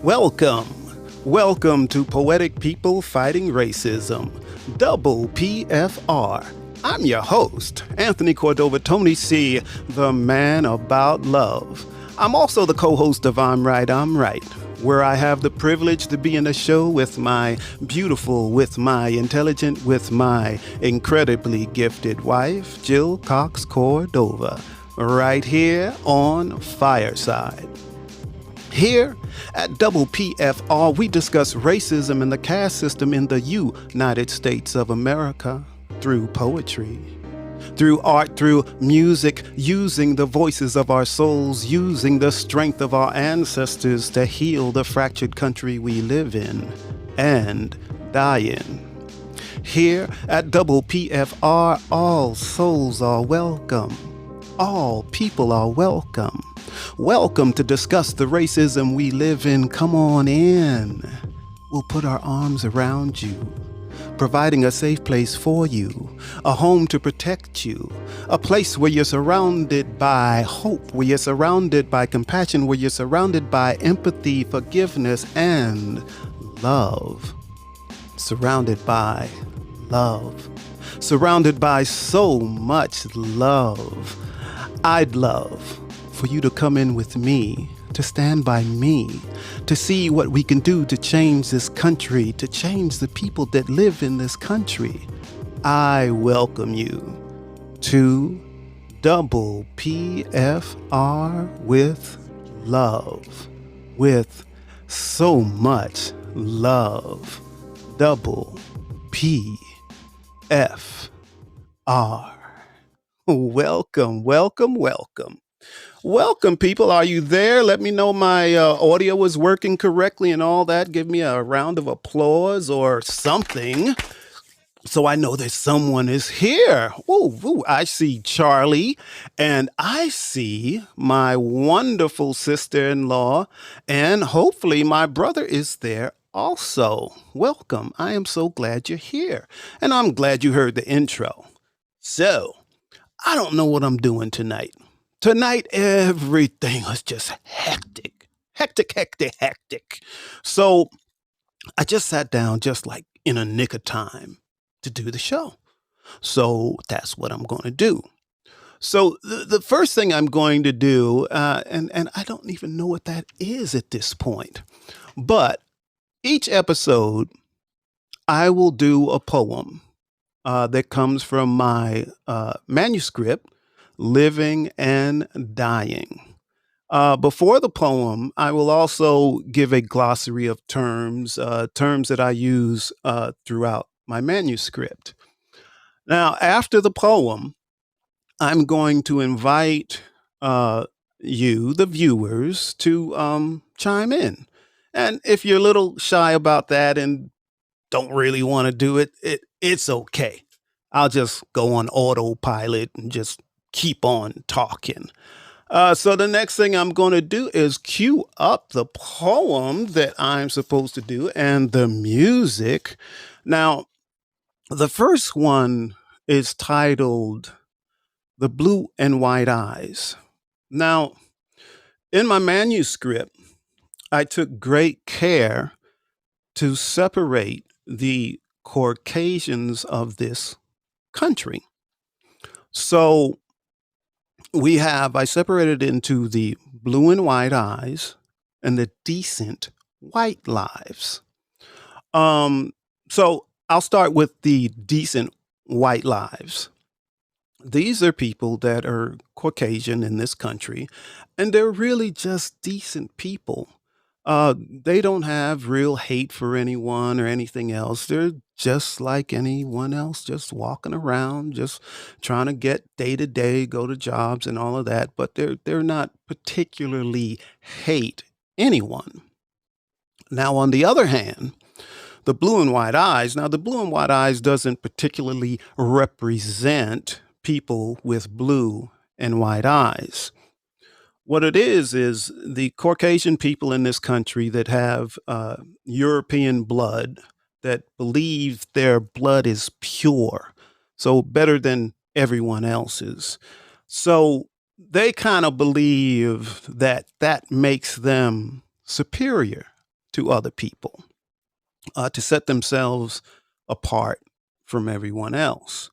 Welcome. Welcome to Poetic People Fighting Racism, Double PFR. I'm your host, Anthony Cordova Tony C., the man about love. I'm also the co-host of I'm Right, where I have the privilege to be in a show with my beautiful, with my intelligent, with my incredibly gifted wife, Jill Cox Cordova, right here on Fireside. Here at Double PFR, we discuss racism and the caste system in the United States of America through poetry, through art, through music, using the voices of our souls, using the strength of our ancestors to heal the fractured country we live in and die in. Here at Double PFR, all souls are welcome. All people are welcome. Welcome to discuss the racism we live in. Come on in. We'll put our arms around you, providing a safe place for you, a home to protect you, a place where you're surrounded by hope, where you're surrounded by compassion, where you're surrounded by empathy, forgiveness, and love. Surrounded by love. Surrounded by so much love. I'd love for you to come in with me, to stand by me, to see what we can do to change this country, to change the people that live in this country. I welcome you to Double PFR with love, with so much love. Double PFR. Welcome, welcome, welcome. Welcome, people. Are you there? Let me know my audio is working correctly and all that. Give me a round of applause or something so I know that someone is here. Ooh, I see Charlie and I see my wonderful sister-in-law, and hopefully my brother is there also. Welcome. I am so glad you're here, and I'm glad you heard the intro. So, I don't know what I'm doing tonight. Tonight, everything was just hectic. Hectic. So I just sat down just like in a nick of time to do the show. So that's what I'm going to do. So the first thing I'm going to do, and I don't even know what that is at this point, but each episode, I will do a poem that comes from my manuscript, Living and Dying. Before the poem, I will also give a glossary of terms, terms that I use throughout my manuscript. Now, after the poem, I'm going to invite you, the viewers, to chime in. And if you're a little shy about that and don't really want to do it, it's okay. I'll just go on autopilot and just keep on talking. So the next thing I'm going to do is cue up the poem that I'm supposed to do and the music. Now, the first one is titled The Blue and White Eyes. Now, in my manuscript, I took great care to separate the Caucasians of this country. So I separated into the blue and white eyes and the decent white lives. So I'll start with the decent white lives. These are people that are Caucasian in this country, and they're really just decent people. They don't have real hate for anyone or anything else. They're just like anyone else, just walking around, just trying to get day to day, go to jobs and all of that. But they're not particularly hate anyone. Now, on the other hand, the blue and white eyes. Now, the blue and white eyes doesn't particularly represent people with blue and white eyes. What it is the Caucasian people in this country that have European blood, that believe their blood is pure, so better than everyone else's. So they kind of believe that that makes them superior. to other people, to set themselves apart from everyone else.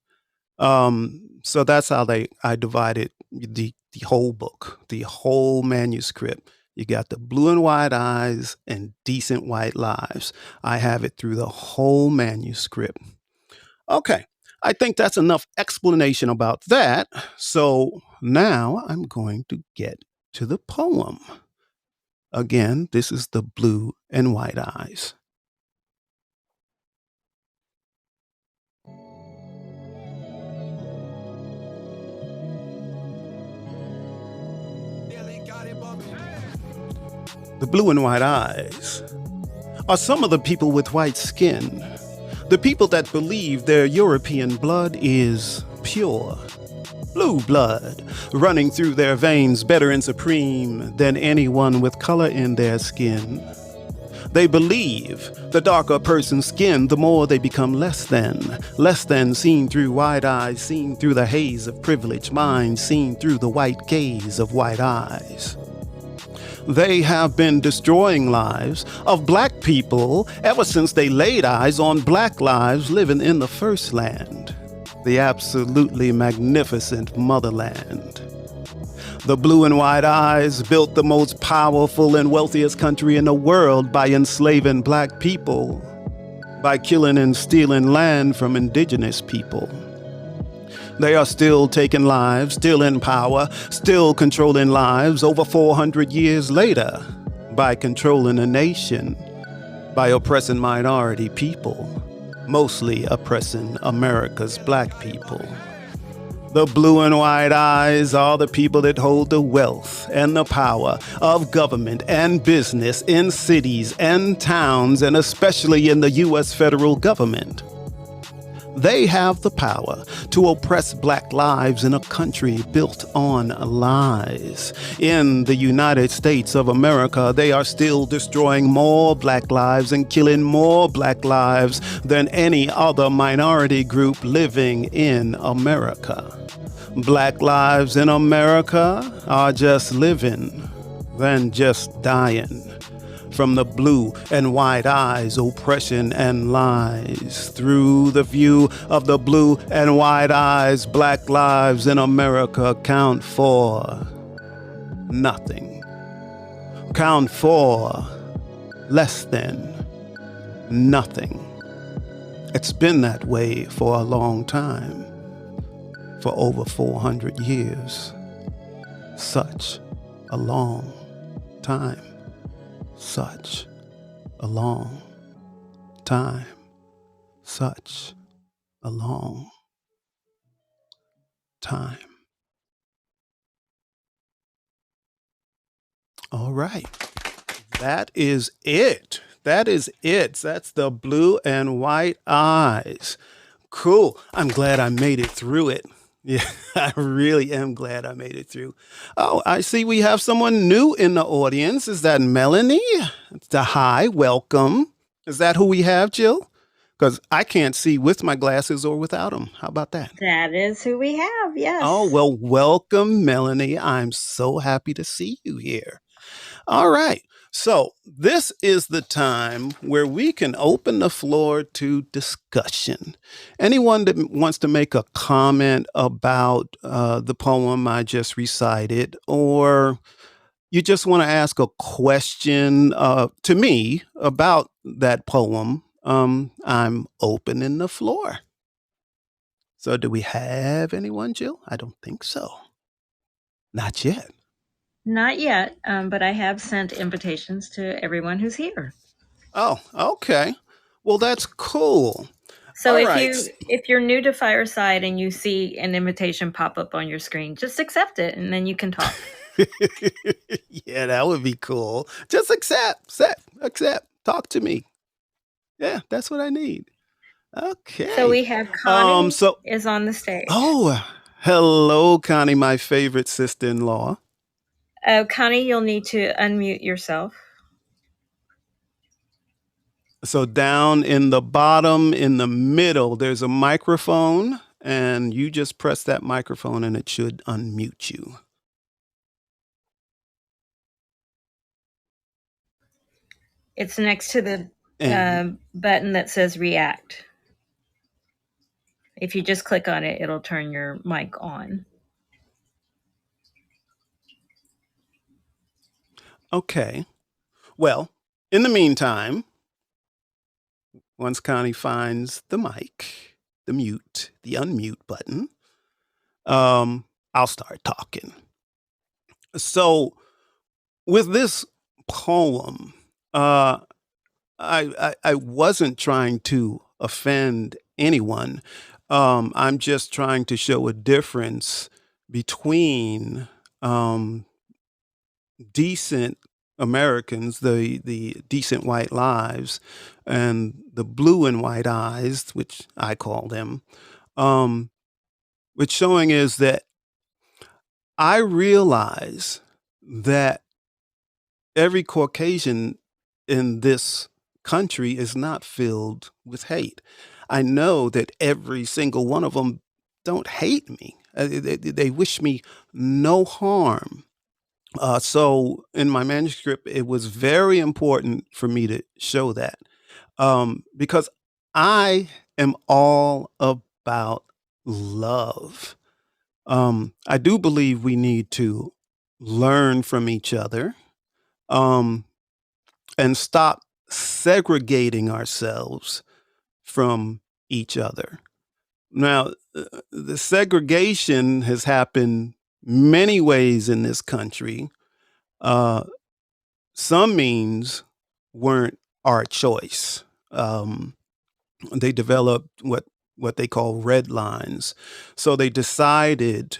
So that's how I divided the whole book, the whole manuscript. You got the blue and white eyes and decent white lives. I have it through the whole manuscript. Okay, I think that's enough explanation about that. So now I'm going to get to the poem. Again, this is the blue and white eyes. The blue and white eyes are some of the people with white skin, the people that believe their European blood is pure. Blue blood running through their veins, better and supreme than anyone with color in their skin. They believe the darker a person's skin, the more they become less than seen through wide eyes, seen through the haze of privileged minds, seen through the white gaze of white eyes. They have been destroying lives of black people ever since they laid eyes on black lives living in the first land, the absolutely magnificent motherland. The blue and white eyes built the most powerful and wealthiest country in the world by enslaving black people, by killing and stealing land from indigenous people. They are still taking lives, still in power, still controlling lives over 400 years later by controlling a nation, by oppressing minority people, mostly oppressing America's black people. The blue and white eyes are the people that hold the wealth and the power of government and business in cities and towns, and especially in the U.S. federal government. They have the power to oppress black lives in a country built on lies. In the United States of America, they are still destroying more black lives and killing more black lives than any other minority group living in America. Black lives in America are just living, then just dying. From the blue and white eyes, oppression and lies. Through the view of the blue and white eyes, black lives in America count for nothing. Count for less than nothing. It's been that way for a long time, for over 400 years. Such a long time. Such a long time. Such a long time. All right. That is it. That is it. That's the blue and white eyes. Cool. I'm glad I made it through it. Yeah, I really am glad I made it through. Oh, I see we have someone new in the audience. Is that Melanie? Hi, welcome. Is that who we have, Jill? Because I can't see with my glasses or without them. How about that? That is who we have, yes. Oh, well, welcome, Melanie. I'm so happy to see you here. All right. So this is the time where we can open the floor to discussion. Anyone that wants to make a comment about the poem I just recited, or you just want to ask a question to me about that poem, I'm opening the floor. So do we have anyone, Jill? I don't think so. Not yet. Not yet, but I have sent invitations to everyone who's here. Oh, okay. Well, that's cool. So All right. if you're new to Fireside and you see an invitation pop up on your screen, just accept it and then you can talk. Yeah, that would be cool. Just accept. Talk to me. Yeah, that's what I need. Okay. So we have Connie is on the stage. Oh, hello, Connie, my favorite sister-in-law. Connie, you'll need to unmute yourself. So down in the bottom, in the middle, there's a microphone, and you just press that microphone and it should unmute you. It's next to the And button that says react. If you just click on it, it'll turn your mic on. okay. Well, in the meantime, once Connie finds the mic, the unmute button, I'll start talking. So, with this poem, I wasn't trying to offend anyone. I'm just trying to show a difference between decent Americans, the decent white lives, and the blue and white eyes, which I call them. What's showing is that I realize that every Caucasian in this country is not filled with hate. I know that every single one of them don't hate me. They wish me no harm. So in my manuscript, it was very important for me to show that because I am all about love. I do believe we need to learn from each other um, and stop segregating ourselves from each other. Now, the segregation has happened many ways in this country. Uh, some means weren't our choice. They developed what they call red lines. So they decided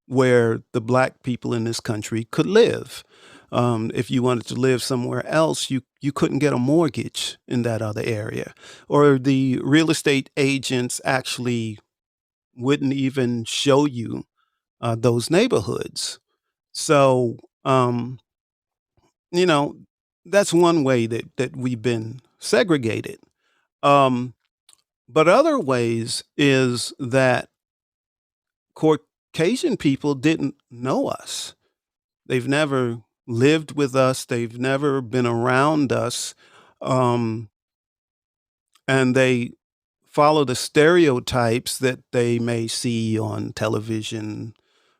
where the black people in this country could live. If you wanted to live somewhere else, you couldn't get a mortgage in that other area, or the real estate agents actually wouldn't even show you those neighborhoods. So you know that's one way that we've been segregated. Um, but other ways is that Caucasian people didn't know us. They've never lived with us. They've never been around us. Um, and they follow the stereotypes that they may see on television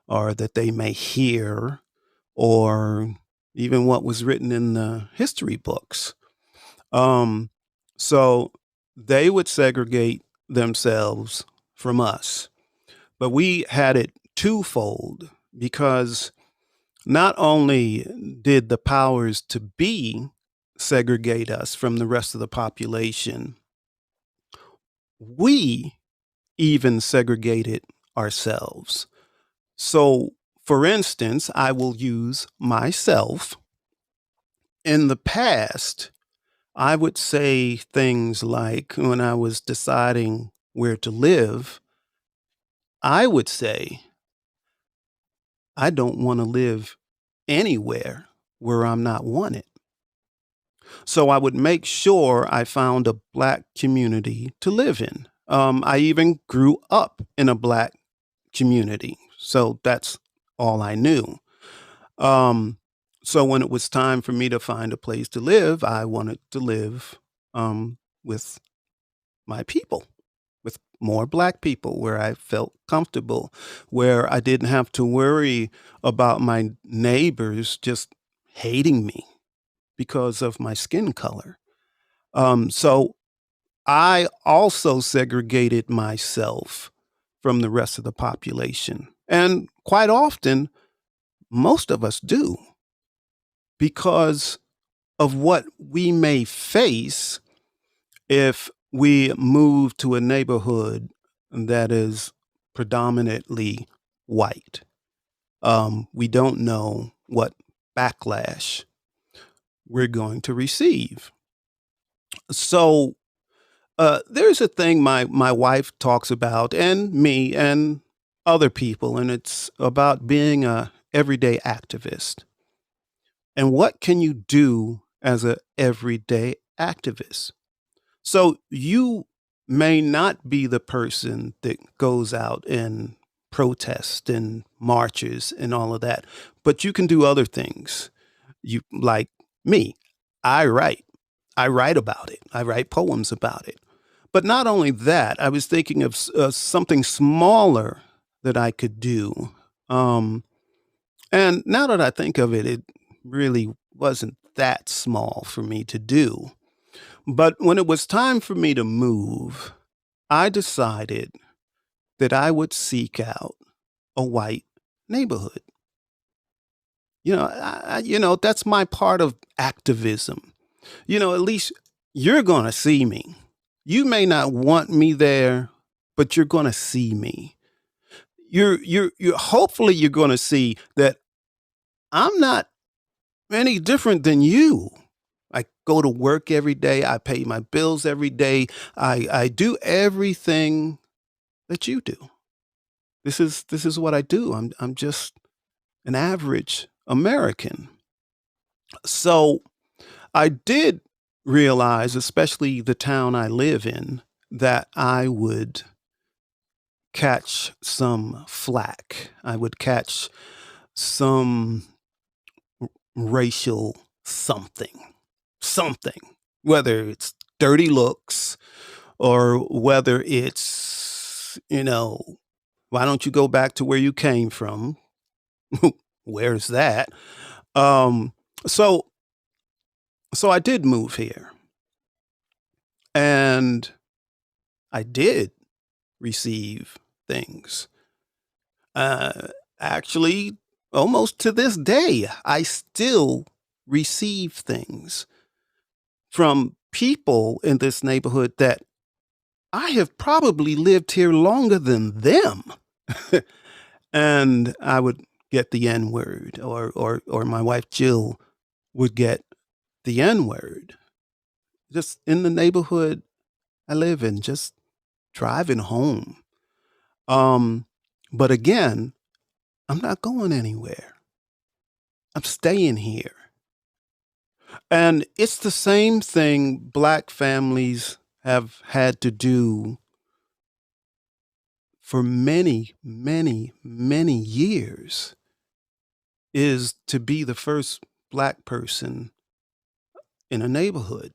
or that they may hear or even what was written in the history books. So they would segregate themselves from us. But we had it twofold because not only did the powers to be segregate us from the rest of the population, we even segregated ourselves. So, for instance, I will use myself. In the past, I would say things like when I was deciding where to live, I would say, I don't want to live anywhere where I'm not wanted. So I would make sure I found a black community to live in. I even grew up in a black community. So that's all I knew. Um, so when it was time for me to find a place to live, I wanted to live with my people, with more black people where I felt comfortable, where I didn't have to worry about my neighbors just hating me because of my skin color. So I also segregated myself from the rest of the population. And quite often, most of us do because of what we may face if we move to a neighborhood that is predominantly white. We don't know what backlash we're going to receive. So there's a thing my wife talks about, and me and other people, and it's about being a everyday activist. And what can you do as a everyday activist? So you may not be the person that goes out and protest and marches and all of that, but you can do other things. You like me. I write. I write about it. I write poems about it. But not only that, I was thinking of something smaller that I could do. Um, and now that I think of it, it really wasn't that small for me to do. But when it was time for me to move, I decided that I would seek out a white neighborhood. That's my part of activism. At least you're going to see me. You may not want me there, but you're going to see me. You're hopefully you're going to see that I'm not any different than you. I go to work every day. I pay my bills every day. I do everything that you do. This is what I do. I'm just an average American. So I did realize, especially the town I live in, that I would catch some flack. I would catch some racial something, whether it's dirty looks or whether it's, why don't you go back to where you came from? Where's that? Um, so, so I did move here and I did receive things. Uh, Actually, almost to this day, I still receive things from people in this neighborhood that I have probably lived here longer than them. And I would get the N word, or my wife Jill would get the N word. Just in the neighborhood I live in, just driving home. Um, but again, I'm not going anywhere. I'm staying here. And it's the same thing Black families have had to do for many, many, many years, is to be the first Black person in a neighborhood.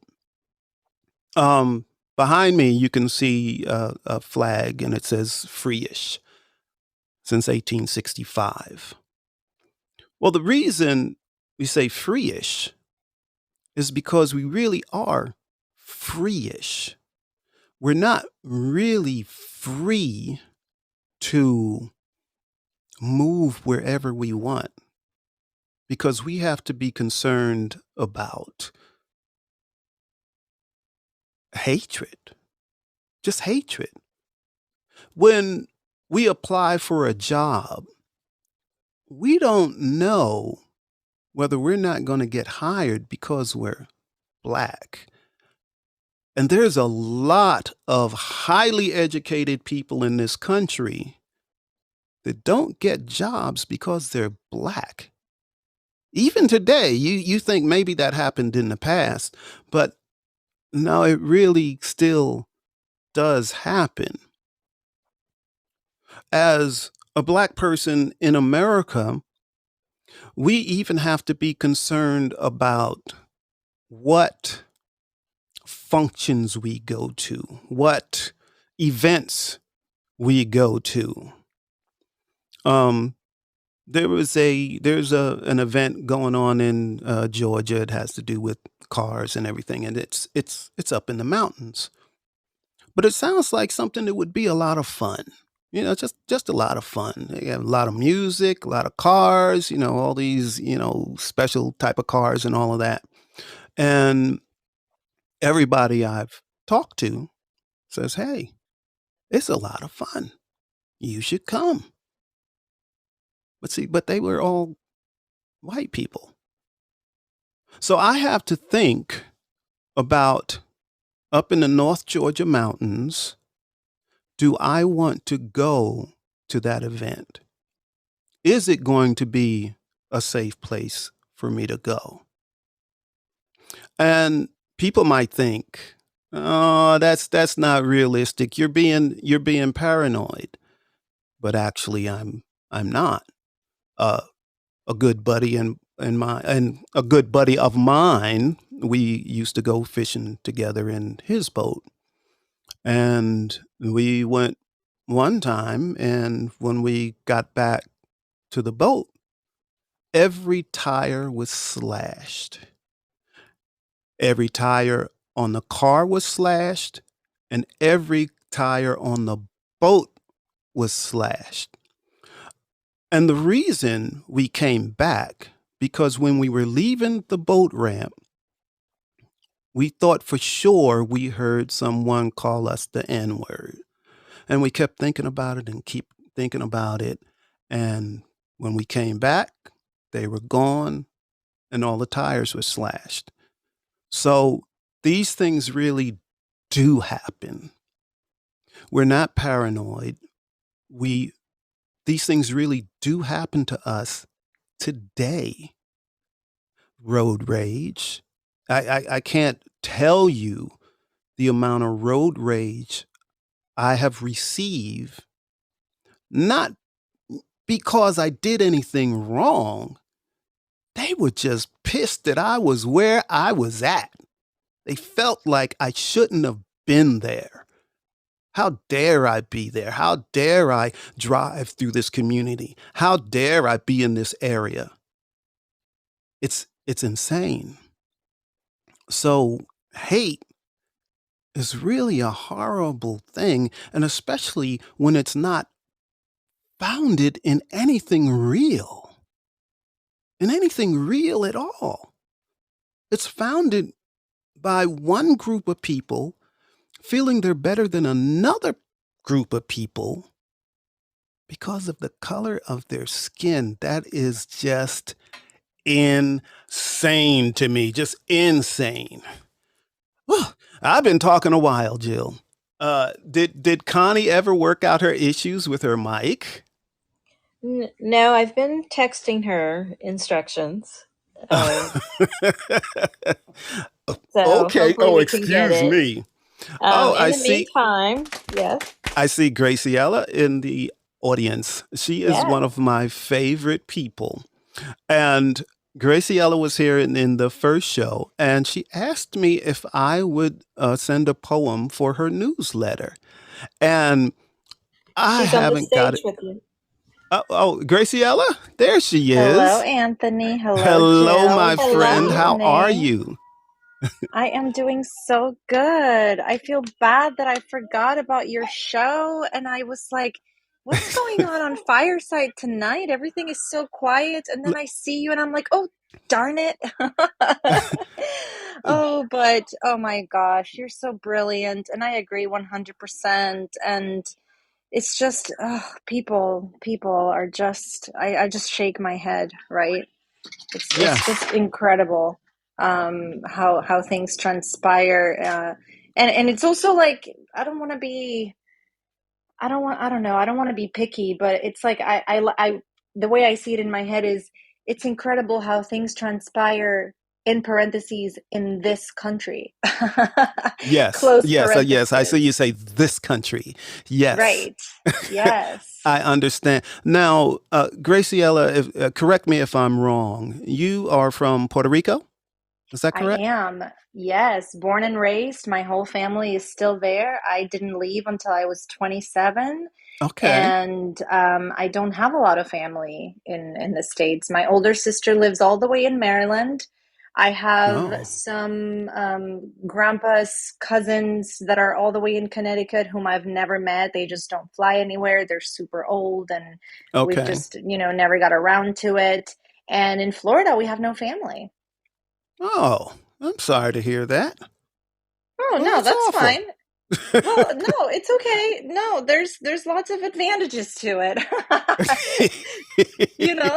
Behind me, you can see a flag and it says Free-ish since 1865. Well, the reason we say free-ish is because we really are free-ish. We're not really free to move wherever we want because we have to be concerned about hatred, just hatred. When we apply for a job, we don't know whether we're not going to get hired because we're Black. And there's a lot of highly educated people in this country that don't get jobs because they're Black. Even today, you think maybe that happened in the past, but no, it really still does happen. As a Black person in America, we even have to be concerned about what functions we go to, what events we go to. There's an event going on in Georgia. It has to do with cars and everything, and it's up in the mountains. But it sounds like something that would be a lot of fun. Just a lot of fun. They have a lot of music, a lot of cars. All these special type of cars and all of that. And everybody I've talked to says, "Hey, it's a lot of fun. You should come." But they were all white people. So I have to think about up in the North Georgia mountains, do I want to go to that event? Is it going to be a safe place for me to go? And people might think, "Oh, that's not realistic. You're being paranoid." But actually I'm not. A good buddy and and a good buddy of mine, we used to go fishing together in his boat. And we went one time, and when we got back to the boat, every tire was slashed. Every tire on the car was slashed, and every tire on the boat was slashed. And the reason we came back, because when we were leaving the boat ramp, we thought for sure we heard someone call us the N word. And we kept thinking about it and keep thinking about it. And when we came back, they were gone and all the tires were slashed. So these things really do happen. We're not paranoid. We These things really do happen to us today. Road rage. I can't tell you the amount of road rage I have received, not because I did anything wrong. They were just pissed that I was where I was at. They felt like I shouldn't have been there. How dare I be there? How dare I drive through this community? How dare I be in this area? It's insane. So hate is really a horrible thing, and especially when it's not founded in anything real at all. It's founded by one group of people feeling they're better than another group of people because of the color of their skin. That is just insane to me, just insane. Whew. I've been talking a while, Jill. Did Connie ever work out her issues with her mic? No, I've been texting her instructions. So Okay. hopefully Oh, we can get excuse it. me. Oh, In the meantime, yes, I see Graciela in the audience. She is yeah. one of my favorite people. And Graciela was here in the first show, and she asked me if I would send a poem for her newsletter. And I She's on the haven't got stage it. with you. Graciela, there she Hello, is. Anthony. Hello, Hello, Jill. my Hello. friend. Good How are evening. you? I am doing so good. I feel bad that I forgot about your show, and I was like, what's going on Fireside tonight? Everything is so quiet, and then I see you, and I'm like, oh, darn it. Oh, but oh my gosh, you're so brilliant, and I agree 100%. And it's just, people are just, I just shake my head, right? It's Yes. just incredible, how things transpire, and it's also like I don't know, I don't want to be picky, but it's like the way I see it in my head is it's incredible how things transpire in parentheses in this country. Yes. Close Yes. Yes. I see parentheses. you say this country. Yes. Right. Yes. I understand. Now, Graciela, correct me if I'm wrong. You are from Puerto Rico? Is that I correct? am. Yes, born and raised. My whole family is still there. I didn't leave until I was 27, Okay. and I don't have a lot of family in the States. My older sister lives all the way in Maryland. I have Oh, some grandpa's cousins that are all the way in Connecticut whom I've never met. They just don't fly anywhere. They're super old, and we've okay. just, never got around to it. And in Florida, we have no family. Oh, I'm sorry to hear that. Oh, Well, no, that's that's awful. fine. Well, no, it's okay. No, there's lots of advantages to it.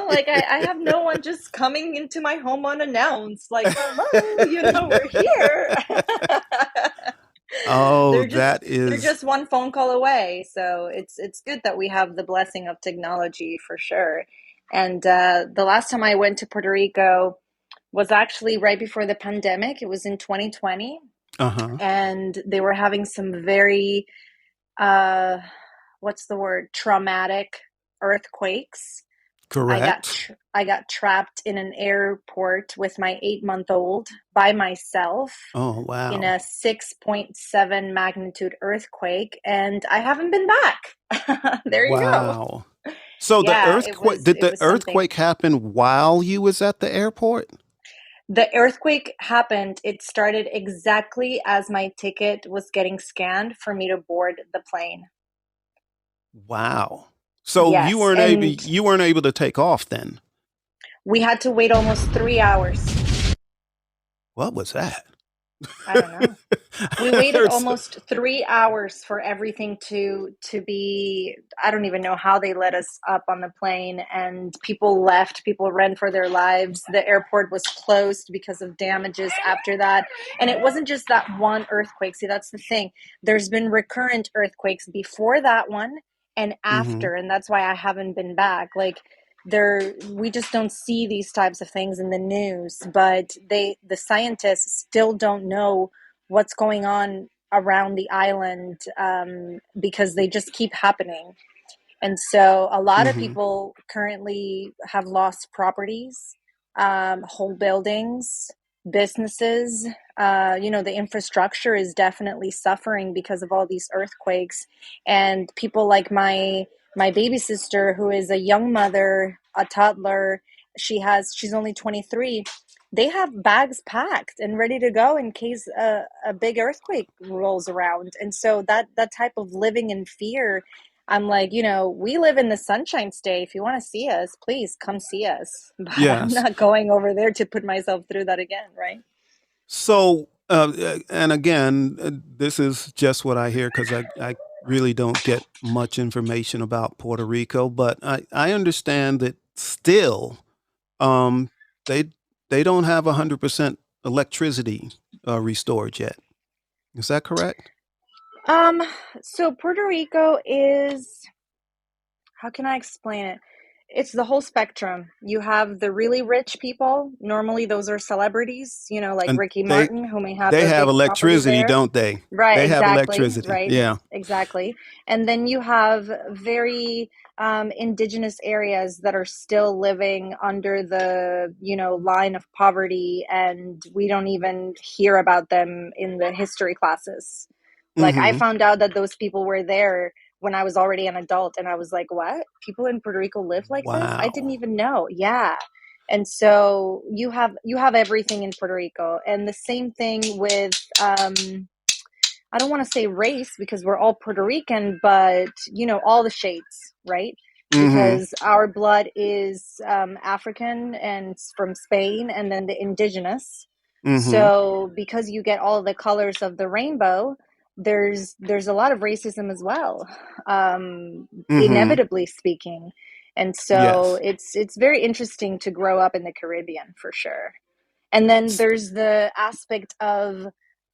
Like I have no one just coming into my home unannounced, like, hello, we're here. Oh, They're just that they're is, just one phone call away. So it's good that we have the blessing of technology for sure. And the last time I went to Puerto Rico was actually right before the pandemic. It was in 2020, uh-huh. and they were having some very uh what's the word, traumatic earthquakes. Correct. I got trapped in an airport with my 8-month-old by myself Oh, in wow. a 6.7 magnitude earthquake, and I haven't been back. There you go. Wow. So the Yeah, earthquake, did it the was something. earthquake happen while you was at the airport? The earthquake happened. It started exactly as my ticket was getting scanned for me to board the plane. Wow. So Yes, and you weren't able to take off then. we had to wait almost 3 hours. What was that? I don't know. We I waited heard so- almost 3 hours for everything to be. I don't even know how they let us up on the plane, and people left. People ran for their lives. The airport was closed because of damages after that. And it wasn't just that one earthquake. See, that's the thing. There's been recurrent earthquakes before that one and Mhm. after, and that's why I haven't been back. Like, there, we just don't see these types of things in the news, but the scientists still don't know what's going on around the island, because they just keep happening. And so a lot of Mhm. people currently have lost properties, whole buildings, businesses. The infrastructure is definitely suffering because of all these earthquakes. And people like my baby sister, who is a young mother, a toddler, she's only 23. They have bags packed and ready to go in case a big earthquake rolls around. And so that type of living in fear, I'm like, we live in the Sunshine State. If you want to see us, please come see us. But I'm Yes. not going over there to put myself through that again, right? So, and again, this is just what I hear because I really don't get much information about Puerto Rico, but I understand that still, um, they they don't have 100% electricity restored yet. Is that correct? Um, so Puerto Rico is, how can I explain it? It's the whole spectrum. You have the really rich people. Normally, those are celebrities, like And Ricky Martin, who may have they a have big property electricity, there. don't they? Right, They have exactly, electricity. right, Yeah. exactly. And then you have very indigenous areas that are still living under the, line of poverty, and we don't even hear about them in the history classes. Like, I Mm-hmm. found out that those people were there when I was already an adult, and I was like, what? People in Puerto Rico live like this? I didn't Wow. even know. Yeah. And so you have everything in Puerto Rico. And the same thing with I don't want to say race because we're all Puerto Rican, but all the shades, right? Mm-hmm. Because our blood is African and from Spain, and then the indigenous. Mm-hmm. So because you get all the colors of the rainbow, there's a lot of racism as well, Mm-hmm. inevitably speaking. And so Yes. it's very interesting to grow up in the Caribbean for sure. And then there's the aspect of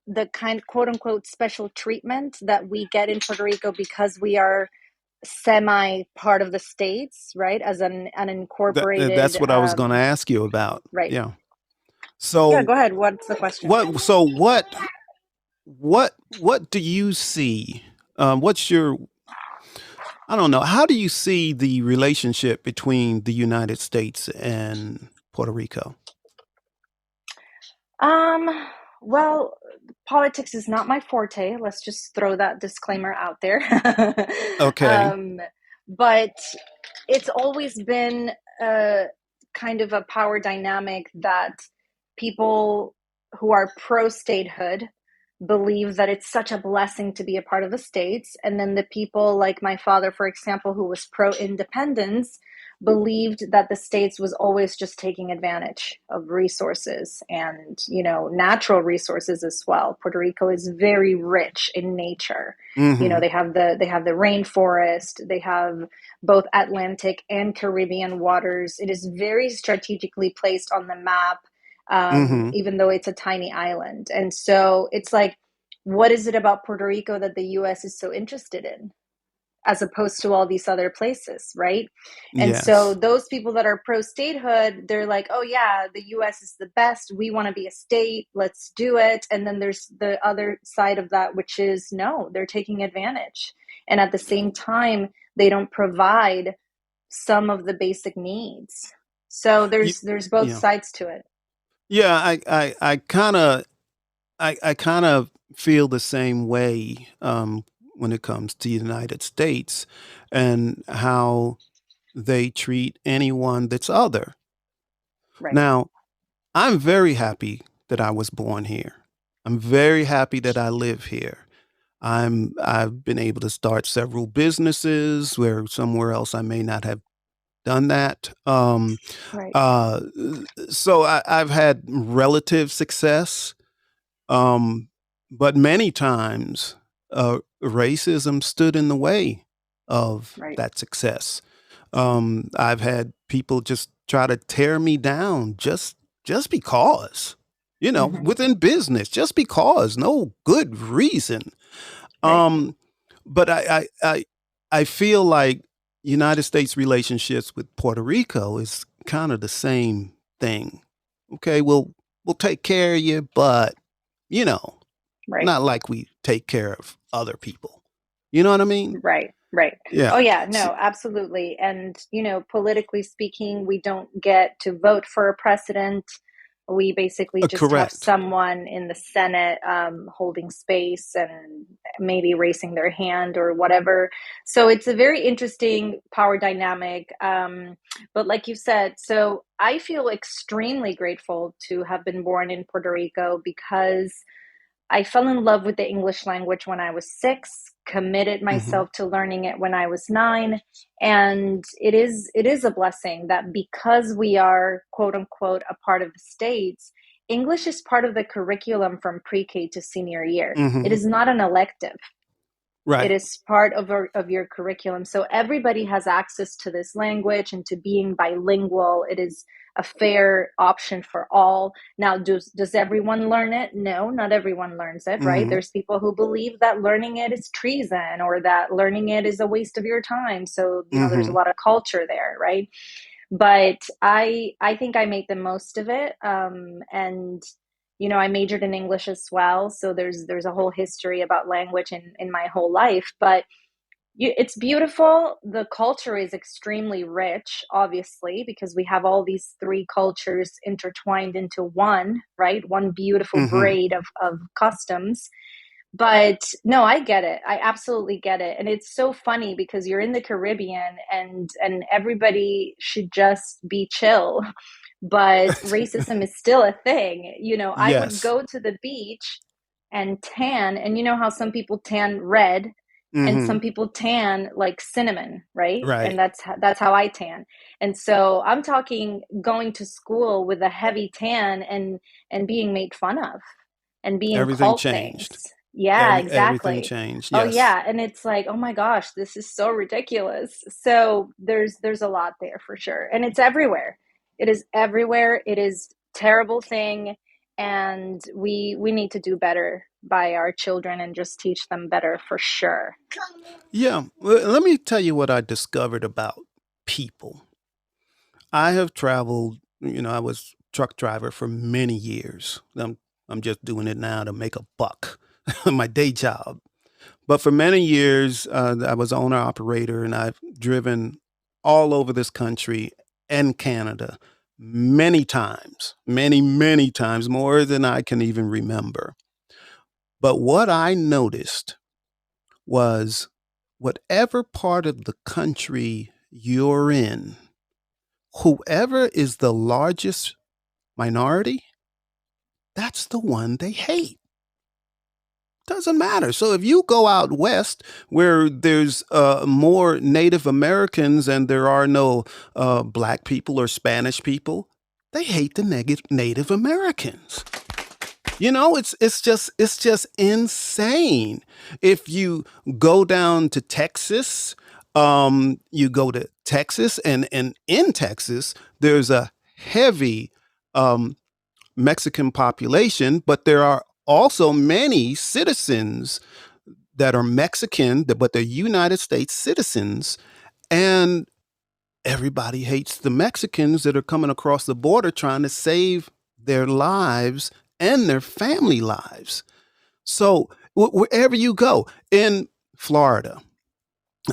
the kind, quote unquote, special treatment that we get in Puerto Rico because we are semi part of the states, right? As an That's incorporated, what I was going to ask you about. right. Yeah. Yeah, So go ahead. What's the question? what do you see? What's your I don't know. How do you see the relationship between the United States and Puerto Rico? Um, well, politics is not my forte. Let's just throw that disclaimer out there. Okay. um, but it's always been a kind of a power dynamic that people who are pro statehood believe that it's such a blessing to be a part of the states, and then the people like my father, for example, who was pro independence, believed that the states was always just taking advantage of resources and natural resources as well. Puerto Rico is very rich in nature. Mm-hmm. They have the rainforest, they have both Atlantic and Caribbean waters. It is very strategically placed on the map, Mm-hmm. even though it's a tiny island. And so it's like, what is it about Puerto Rico that the US is so interested in, as opposed to all these other places, right? And so Yes. those people that are pro statehood, they're like, oh yeah, the US is the best. We want to be a state. Let's do it. And then there's the other side of that, which is no, they're taking advantage. And at the same time, they don't provide some of the basic needs. So You, there's both yeah, sides to it. yeah. I kind of feel the same way when it comes to the United States and how they treat anyone that's other. Right. Now, I'm very happy that I was born here. I'm very happy that I live here. I've been able to start several businesses where somewhere else I may not have done that. Right. Uh, so I've had relative success, um, but many times racism stood in the way of Right. that success. I've had people just try to tear me down just because, Hmm. within business, just because, no good reason. Right. Um, but I feel like United States relationships with Puerto Rico is kind of the same thing. Okay, we'll take care of you, but you know, Right. not like we take care of other people. You know what I mean? Right, right. Oh, Yeah. yeah, S- no, absolutely. And, politically speaking, we don't get to vote for a president. We basically just have correct. someone in the Senate holding space and maybe raising their hand or whatever. So it's a very interesting power dynamic. But like you said, so I feel extremely grateful to have been born in Puerto Rico because I fell in love with the English language when I was 6, committed Hmm. myself to learning it when I was 9, and it is a blessing that because we are quote unquote a part of the states, English is part of the curriculum from pre-K to senior year. It Hmm. is not an elective. It Right. is part of your curriculum. So everybody has access to this language and to being bilingual. It is a fair option for all. Now, does everyone learn it? No, not everyone learns it, right? Hmm. There's people who believe that learning it is treason or that learning it is a waste of your time. So, there's a Hmm. lot of culture there, right? But I think I made the most of it, and I majored in English as well, so there's a whole history about language in my whole life. But it's beautiful. The culture is extremely rich, obviously, because we have all these three cultures intertwined into one, right? One beautiful Hmm. braid of customs. But no, I get it. I absolutely get it. And it's so funny because you're in the Caribbean and everybody should just be chill. But racism is still a thing. I would Yes. go to the beach and tan, and you know how some people tan red and Hmm. some people tan like cinnamon, right? And Right. that's how I tan. And so I'm talking going to school with a heavy tan and being made fun of and being Everything called things. changed. Yeah, Everything exactly. changed. Oh Yes. yeah, and it's like, "Oh my gosh, this is so ridiculous." So there's a lot there for sure. And it's everywhere. It is everywhere. It is terrible thing, and we need to do better by our children and just teach them better for sure. Yeah. Well, let me tell you what I discovered about people. I have traveled, I was truck driver for many years. I'm just doing it now to make a buck, my day job. But for many years, I was owner operator, and I've driven all over this country and Canada many times, many times, more than I can even remember. But what I noticed was whatever part of the country you're in, whoever is the largest minority, that's the one they hate. Doesn't matter. So if you go out west where there's more Native Americans and there are no black people or Spanish people, they hate the Native Americans. It's just insane. If you go down to Texas, you go to Texas, and in Texas, there's a heavy um, Mexican population, but there are also many citizens that are Mexican, but they're United States citizens, and everybody hates the Mexicans that are coming across the border trying to save their lives and their family lives. So wherever you go in Florida,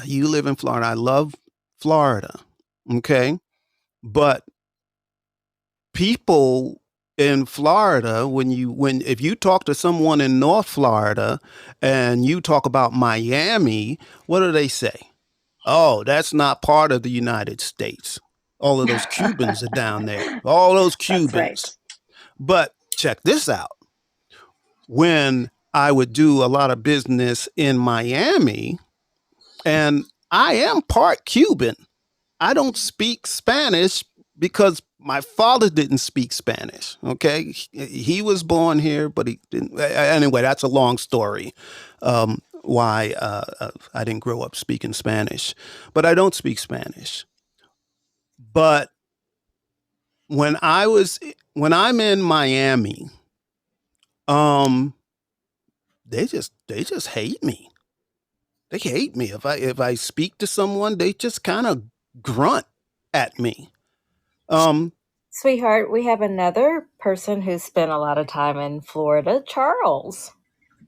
you live in Florida. I love Florida. Okay. But people in Florida, if you talk to someone in North Florida and you talk about Miami, what do they say? Oh, that's not part of the United States. All of those Cubans are down there. All those That's right. Cubans. But check this out. When I would do a lot of business in Miami, and I am part Cuban, I don't speak Spanish because my father didn't speak Spanish. Okay. He was born here, but he didn't. Anyway, that's a long story. Why I didn't grow up speaking Spanish, but I don't speak Spanish. But when I'm in Miami, um, they just hate me. They hate me if I speak to someone. They just kind of grunt at me. Um, Sweetheart, we have another person who spent a lot of time in Florida, Charles.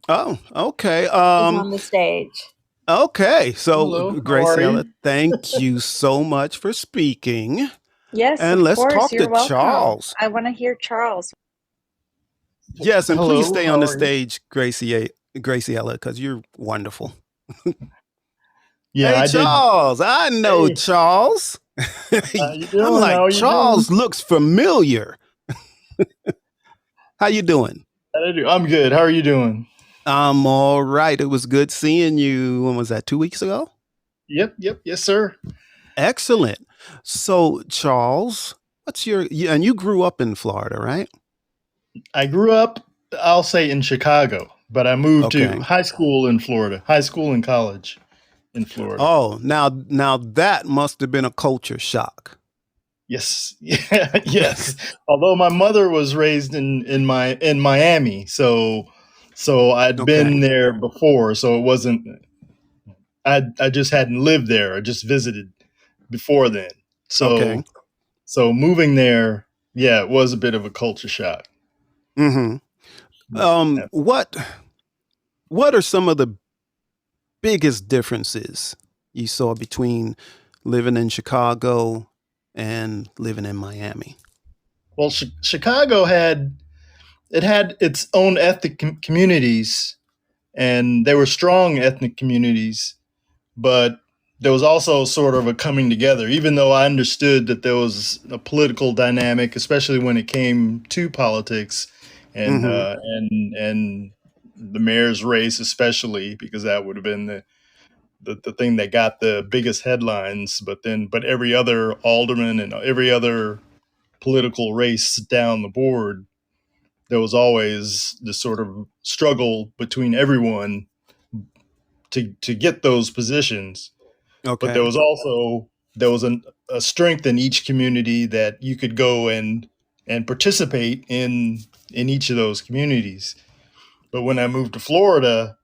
oh, okay. He's on the stage. Okay. So, Hello, how are Graciela, you? thank you so much for speaking. Yes, And of let's course. talk to You're welcome. Charles. I want to hear Charles. Yes, and please Hello, stay on how the are you? stage, Graciela, because you're wonderful. Yeah, Hey, I did. Charles. I know Hey, Charles. how you I'm doing? How like, are you doing? Charles looks familiar. How you doing? I'm good. How are you doing? I'm all right. It was good seeing you. When was that? 2 weeks ago? Yep, yes, sir. Excellent. So, Charles, and you grew up in Florida, right? I grew up, I'll say, in Chicago, but I moved to Okay. high school in Florida, high school and college in Florida. Oh, now that must have been a culture shock. Yes, yeah, yes. Although my mother was raised in Miami, so I'd been Okay. there before, so it wasn't. I just hadn't lived there. I just visited before then. Okay. So moving there, yeah, it was a bit of a culture shock. Mm-hmm. Yeah. What are some of the biggest differences you saw between living in Chicago and living in Miami? Well, Chicago had its own ethnic communities, and they were strong ethnic communities, but there was also sort of a coming together. Even though I understood that there was a political dynamic, especially when it came to politics, and Mm-hmm. and the mayor's race, especially because that would have been the thing that got the biggest headlines. But every other alderman and every other political race down the board, there was always this sort of struggle between everyone to get those positions. But Okay. there was a strength in each community that you could go and participate in each of those communities. But when I moved to Florida,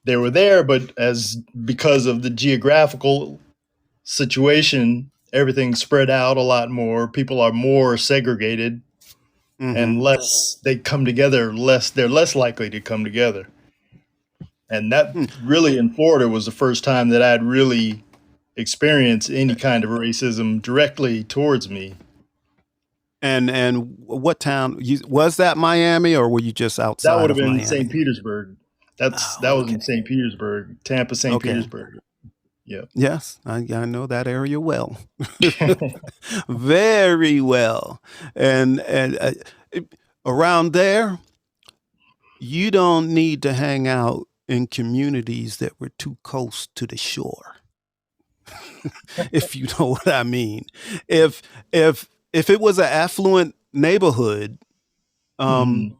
they were there, but as because of the geographical situation, everything spread out a lot more. People are more segregated, Mm-hmm. and less they come together. Less they're less likely to come together. And that really in Florida was the first time that I'd really experienced any kind of racism directly towards me. And what town was that? Miami, or were you just That outside would have of been Miami? St. Petersburg. That Oh, was in okay. St. Petersburg, Tampa, St. Okay. Petersburg. Yeah. Yes, I know that area well, very well, and around there, you don't need to hang out in communities that were too close to the shore, if you know what I mean. If if it was an affluent neighborhood, um,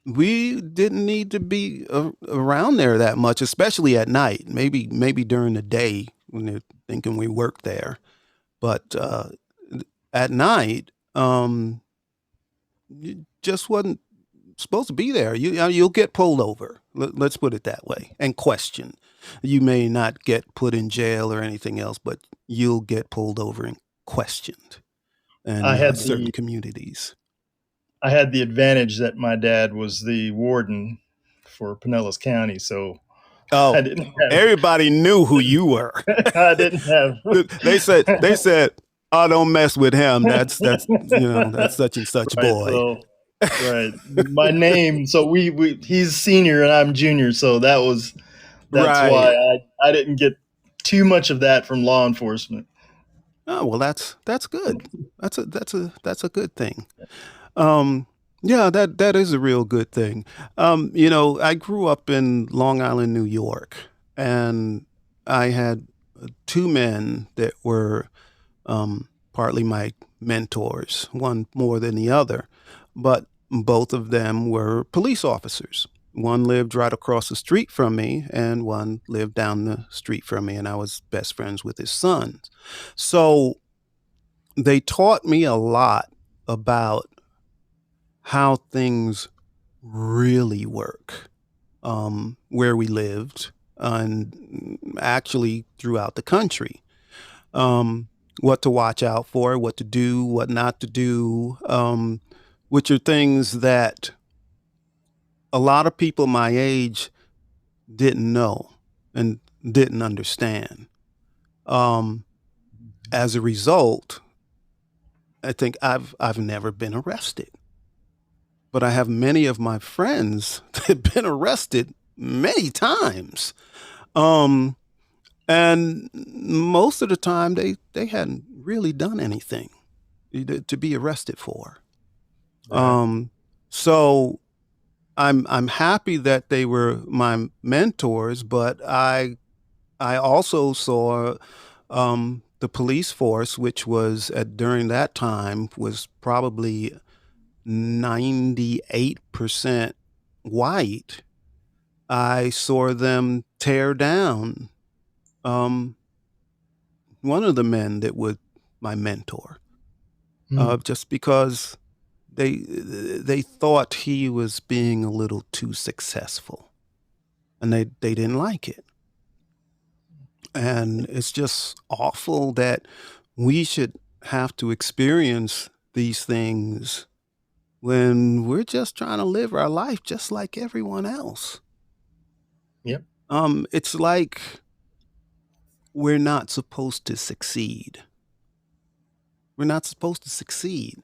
Mhm. we didn't need to be around there that much, especially at night. Maybe during the day when they're thinking we work there, but at night, you just wasn't supposed to be there. You'll get pulled over. Let's put it that way, and questioned. You may not get put in jail or anything else, but you'll get pulled over and questioned I in had certain the communities. I had the advantage that my dad was the warden for Pinellas County, so Oh, I didn't have. everybody knew who you were. I didn't have. They said, "Oh, don't mess with him. That's that's such and such Right. boy." So right, my name. So we he's senior and I'm junior. So that's Right. why I didn't get too much of that from law enforcement. Oh, well, that's good. That's a good thing. Yeah, that is a real good thing. I grew up in Long Island, New York, and I had two men that were partly my mentors, one more than the other, but both of them were police officers. One lived right across the street from me, and one lived down the street from me, and I was best friends with his sons. So they taught me a lot about how things really work where we lived and actually throughout the country. What to watch out for, what to do, what not to do, which are things that a lot of people my age didn't know and didn't understand. As a result, I think I've never been arrested. But I have many of my friends that have been arrested many times. And most of the time they hadn't really done anything to be arrested for. Right. So I'm happy that they were my mentors, but I also saw the police force, which was during that time was probably 98% white. I saw them tear down one of the men that was my mentor, just because they thought he was being a little too successful, and they didn't like it. And it's just awful that we should have to experience these things when we're just trying to live our life just like everyone else. Yep. It's like we're not supposed to succeed. We're not supposed to succeed.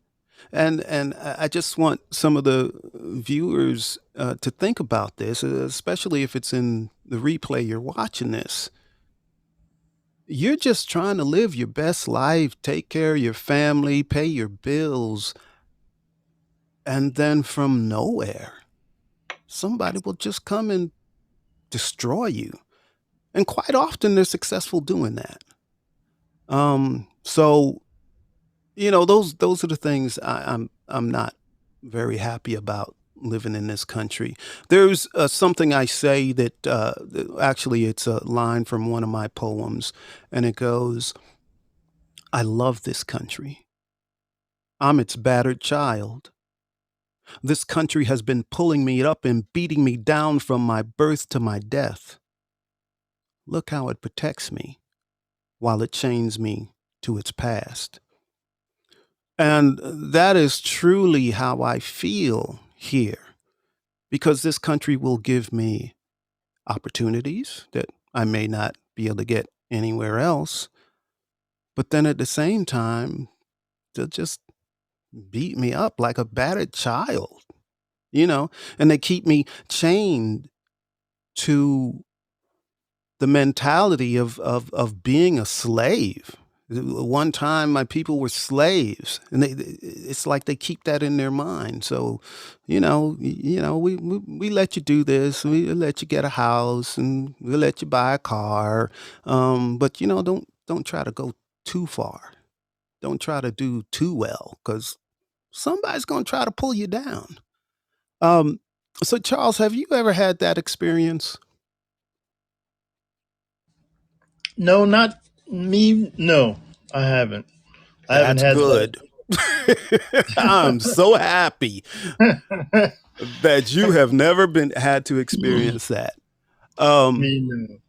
And I just want some of the viewers to think about this, especially if it's in the replay you're watching this. You're just trying to live your best life, take care of your family, pay your bills, and then from nowhere, somebody will just come and destroy you. And quite often they're successful doing that. So those are the things I'm not very happy about living in this country. There's something I say that actually it's a line from one of my poems, and it goes, "I love this country. I'm its battered child. This country has been pulling me up and beating me down from my birth to my death. Look how it protects me while it chains me to its past." And that is truly how I feel here, because this country will give me opportunities that I may not be able to get anywhere else. But then at the same time, they'll just beat me up like a battered child, and they keep me chained to the mentality of being a slave. One time my people were slaves, and it's like they keep that in their mind. So, we let you do this, we let you get a house, and we let you buy a car. But don't try to go too far. Don't try to do too well, because somebody's going to try to pull you down. So Charles, have you ever had that experience? No, not me. No, I haven't. I haven't That's had good. I'm so happy that. that you have never had to experience that. Me, no.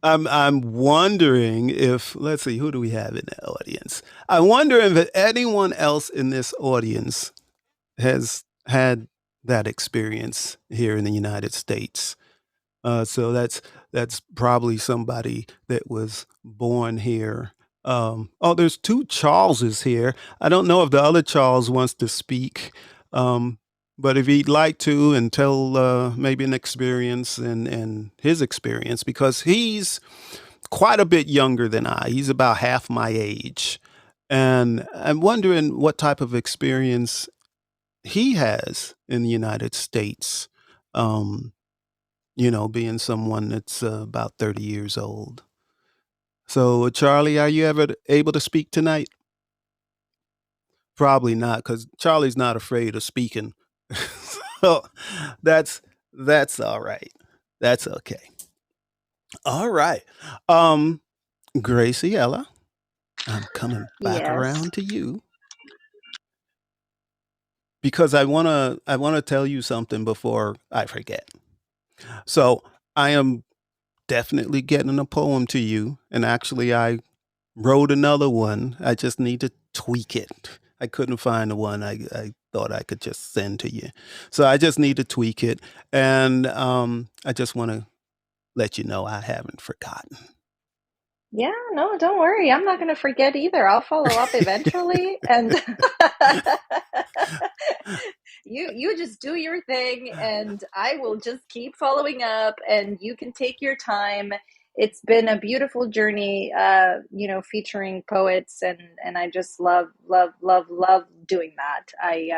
I'm wondering if, let's see, who do we have in the audience? I wonder if anyone else in this audience has had that experience here in the United States. So that's probably somebody that was born here. There's two Charleses here. I don't know if the other Charles wants to speak, um, but if he'd like to and tell maybe an experience and his experience, because he's quite a bit younger than I. He's about half my age. And I'm wondering what type of experience he has in the United States, um, being someone that's about 30 years old. So, Charlie, are you ever able to speak tonight? Probably not, because Charlie's not afraid of speaking. So that's all right. That's okay. All right. Um, Graciela, I'm coming back Yes. around to you because I wanna tell you something before I forget. So I am definitely getting a poem to you, and actually I wrote another one. I just need to tweak it. I couldn't find the one I thought I could just send to you. So I just need to tweak it. And I just want to let you know I haven't forgotten. Yeah, no, don't worry. I'm not going to forget either. I'll follow up eventually, and you just do your thing, and I will just keep following up, and you can take your time. It's been a beautiful journey, featuring poets, and I just love doing that. I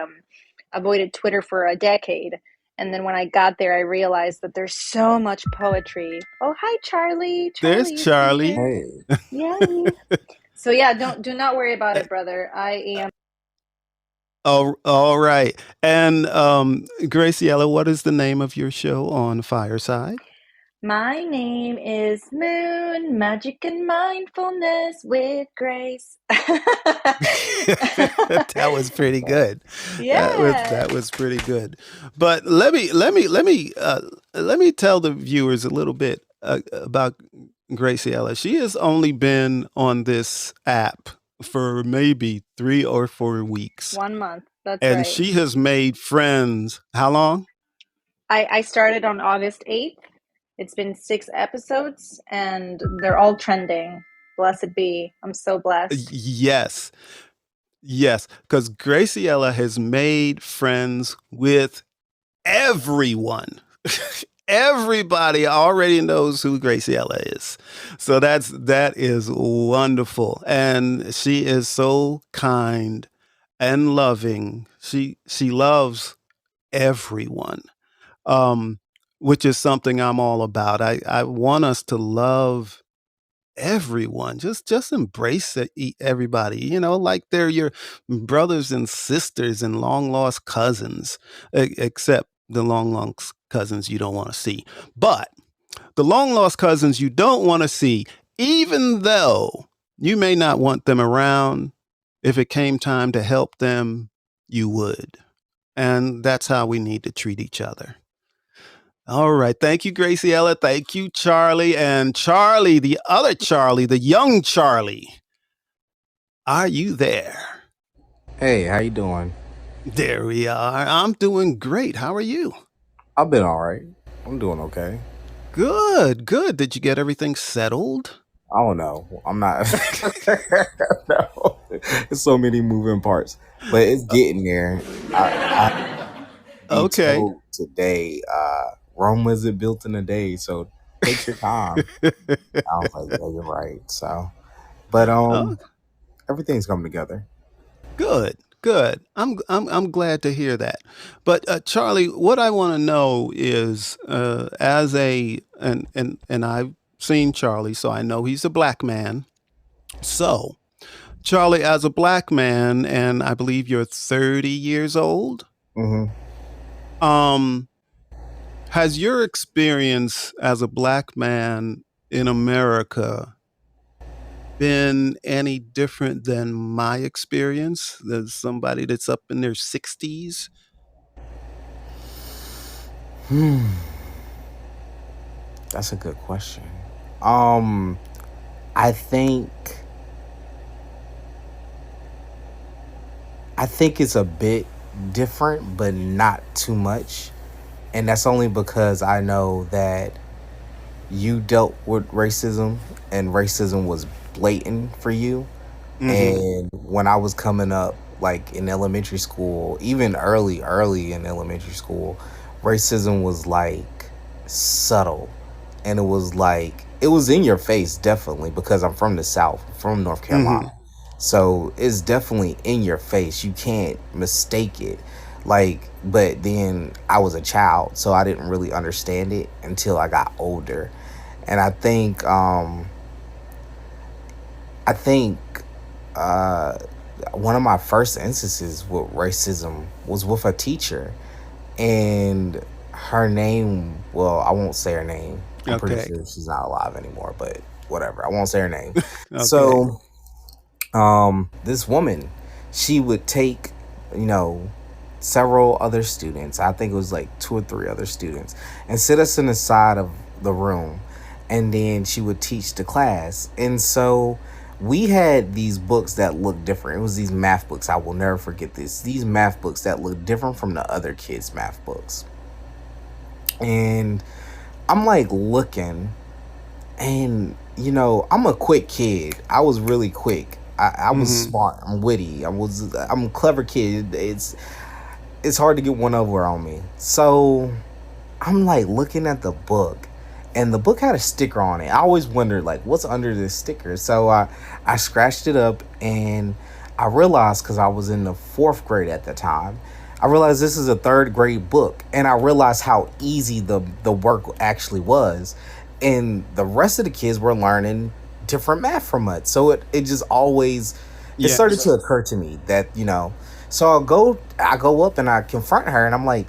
avoided Twitter for a decade. And then when I got there, I realized that there's so much poetry. Oh, hi, Charlie. There's Charlie is Charlie. here. Hey, Yay. So yeah, do not worry about it, brother. I am. Oh, all right. And Graciela, what is the name of your show on Fireside? My name is Moon, Magic and Mindfulness with Grace. That was pretty good. Yeah. That was pretty good. But let me tell the viewers a little bit about Graciela. She has only been on this app for maybe 3 or 4 weeks, 1 month. That's and right. she has made friends. How long? I started on August 8th. It's been 6 episodes, and they're all trending. Blessed be. I'm so blessed. Yes, because Graciela has made friends with everyone. Everybody already knows who Graciela is. So that is wonderful. And she is so kind and loving. She loves everyone. Which is something I'm all about. I want us to love everyone. Just embrace everybody, like they're your brothers and sisters and long lost cousins, except the long lost cousins you don't want to see. But the long lost cousins you don't want to see, even though you may not want them around, if it came time to help them, you would. And that's how we need to treat each other. All right. Thank you, Graciela. Thank you, Charlie. And Charlie, the other Charlie, the young Charlie, are you there? hey, how you doing? There we are. I'm doing great. How are you? I've been all right. I'm doing okay. Good. Did you get everything settled? I don't know. I'm not. No, there's so many moving parts, but it's getting there. I Okay. told today, Rome wasn't built in a day, so take your time. I was like, yeah, you're right. So, but Oh, everything's coming together. good. I'm glad to hear that. But Charlie, what I want to know is, as and I've seen Charlie, so I know he's a black man. So, Charlie, as a black man, and I believe you're 30 years old. hmm Has your experience as a black man in America been any different than my experience? There's somebody that's up in their 60s. That's a good question. I think it's a bit different, but not too much. And that's only because I know that you dealt with racism and racism was blatant for you. Mm-hmm. And when I was coming up, like in elementary school, even early in elementary school, racism was like subtle. And it was like, it was in your face, definitely, because I'm from the South, from North Mm-hmm. Carolina. So it's definitely in your face. You can't mistake it. Like, but then I was a child, so I didn't really understand it until I got older. And I think uh, one of my first instances with racism was with a teacher, and her name. Well, I won't say her name. I'm pretty Okay. sure she's not alive anymore, but whatever. I won't say her name. Okay. So, this woman, she would take, you know, several other students. I think it was like two or three other students, and sit us in the side of the room, and then she would teach the class. And so we had these books that looked different. It was these math books. I will never forget this. These math books that looked different from the other kids' math books. And I'm like looking, and I'm a quick kid. I was really quick. I was Mm-hmm. smart. I'm witty. I'm a clever kid. It's hard to get one over on me. So I'm like looking at the book, and the book had a sticker on it. I always wondered like what's under this sticker. So I scratched it up, and I realized, because I was in the fourth grade at the time, I realized this is a third grade book, and I realized how easy the work actually was, and the rest of the kids were learning different math from it. So it just always, it started to Yes. occur to me that so I go up and I confront her, and I'm like,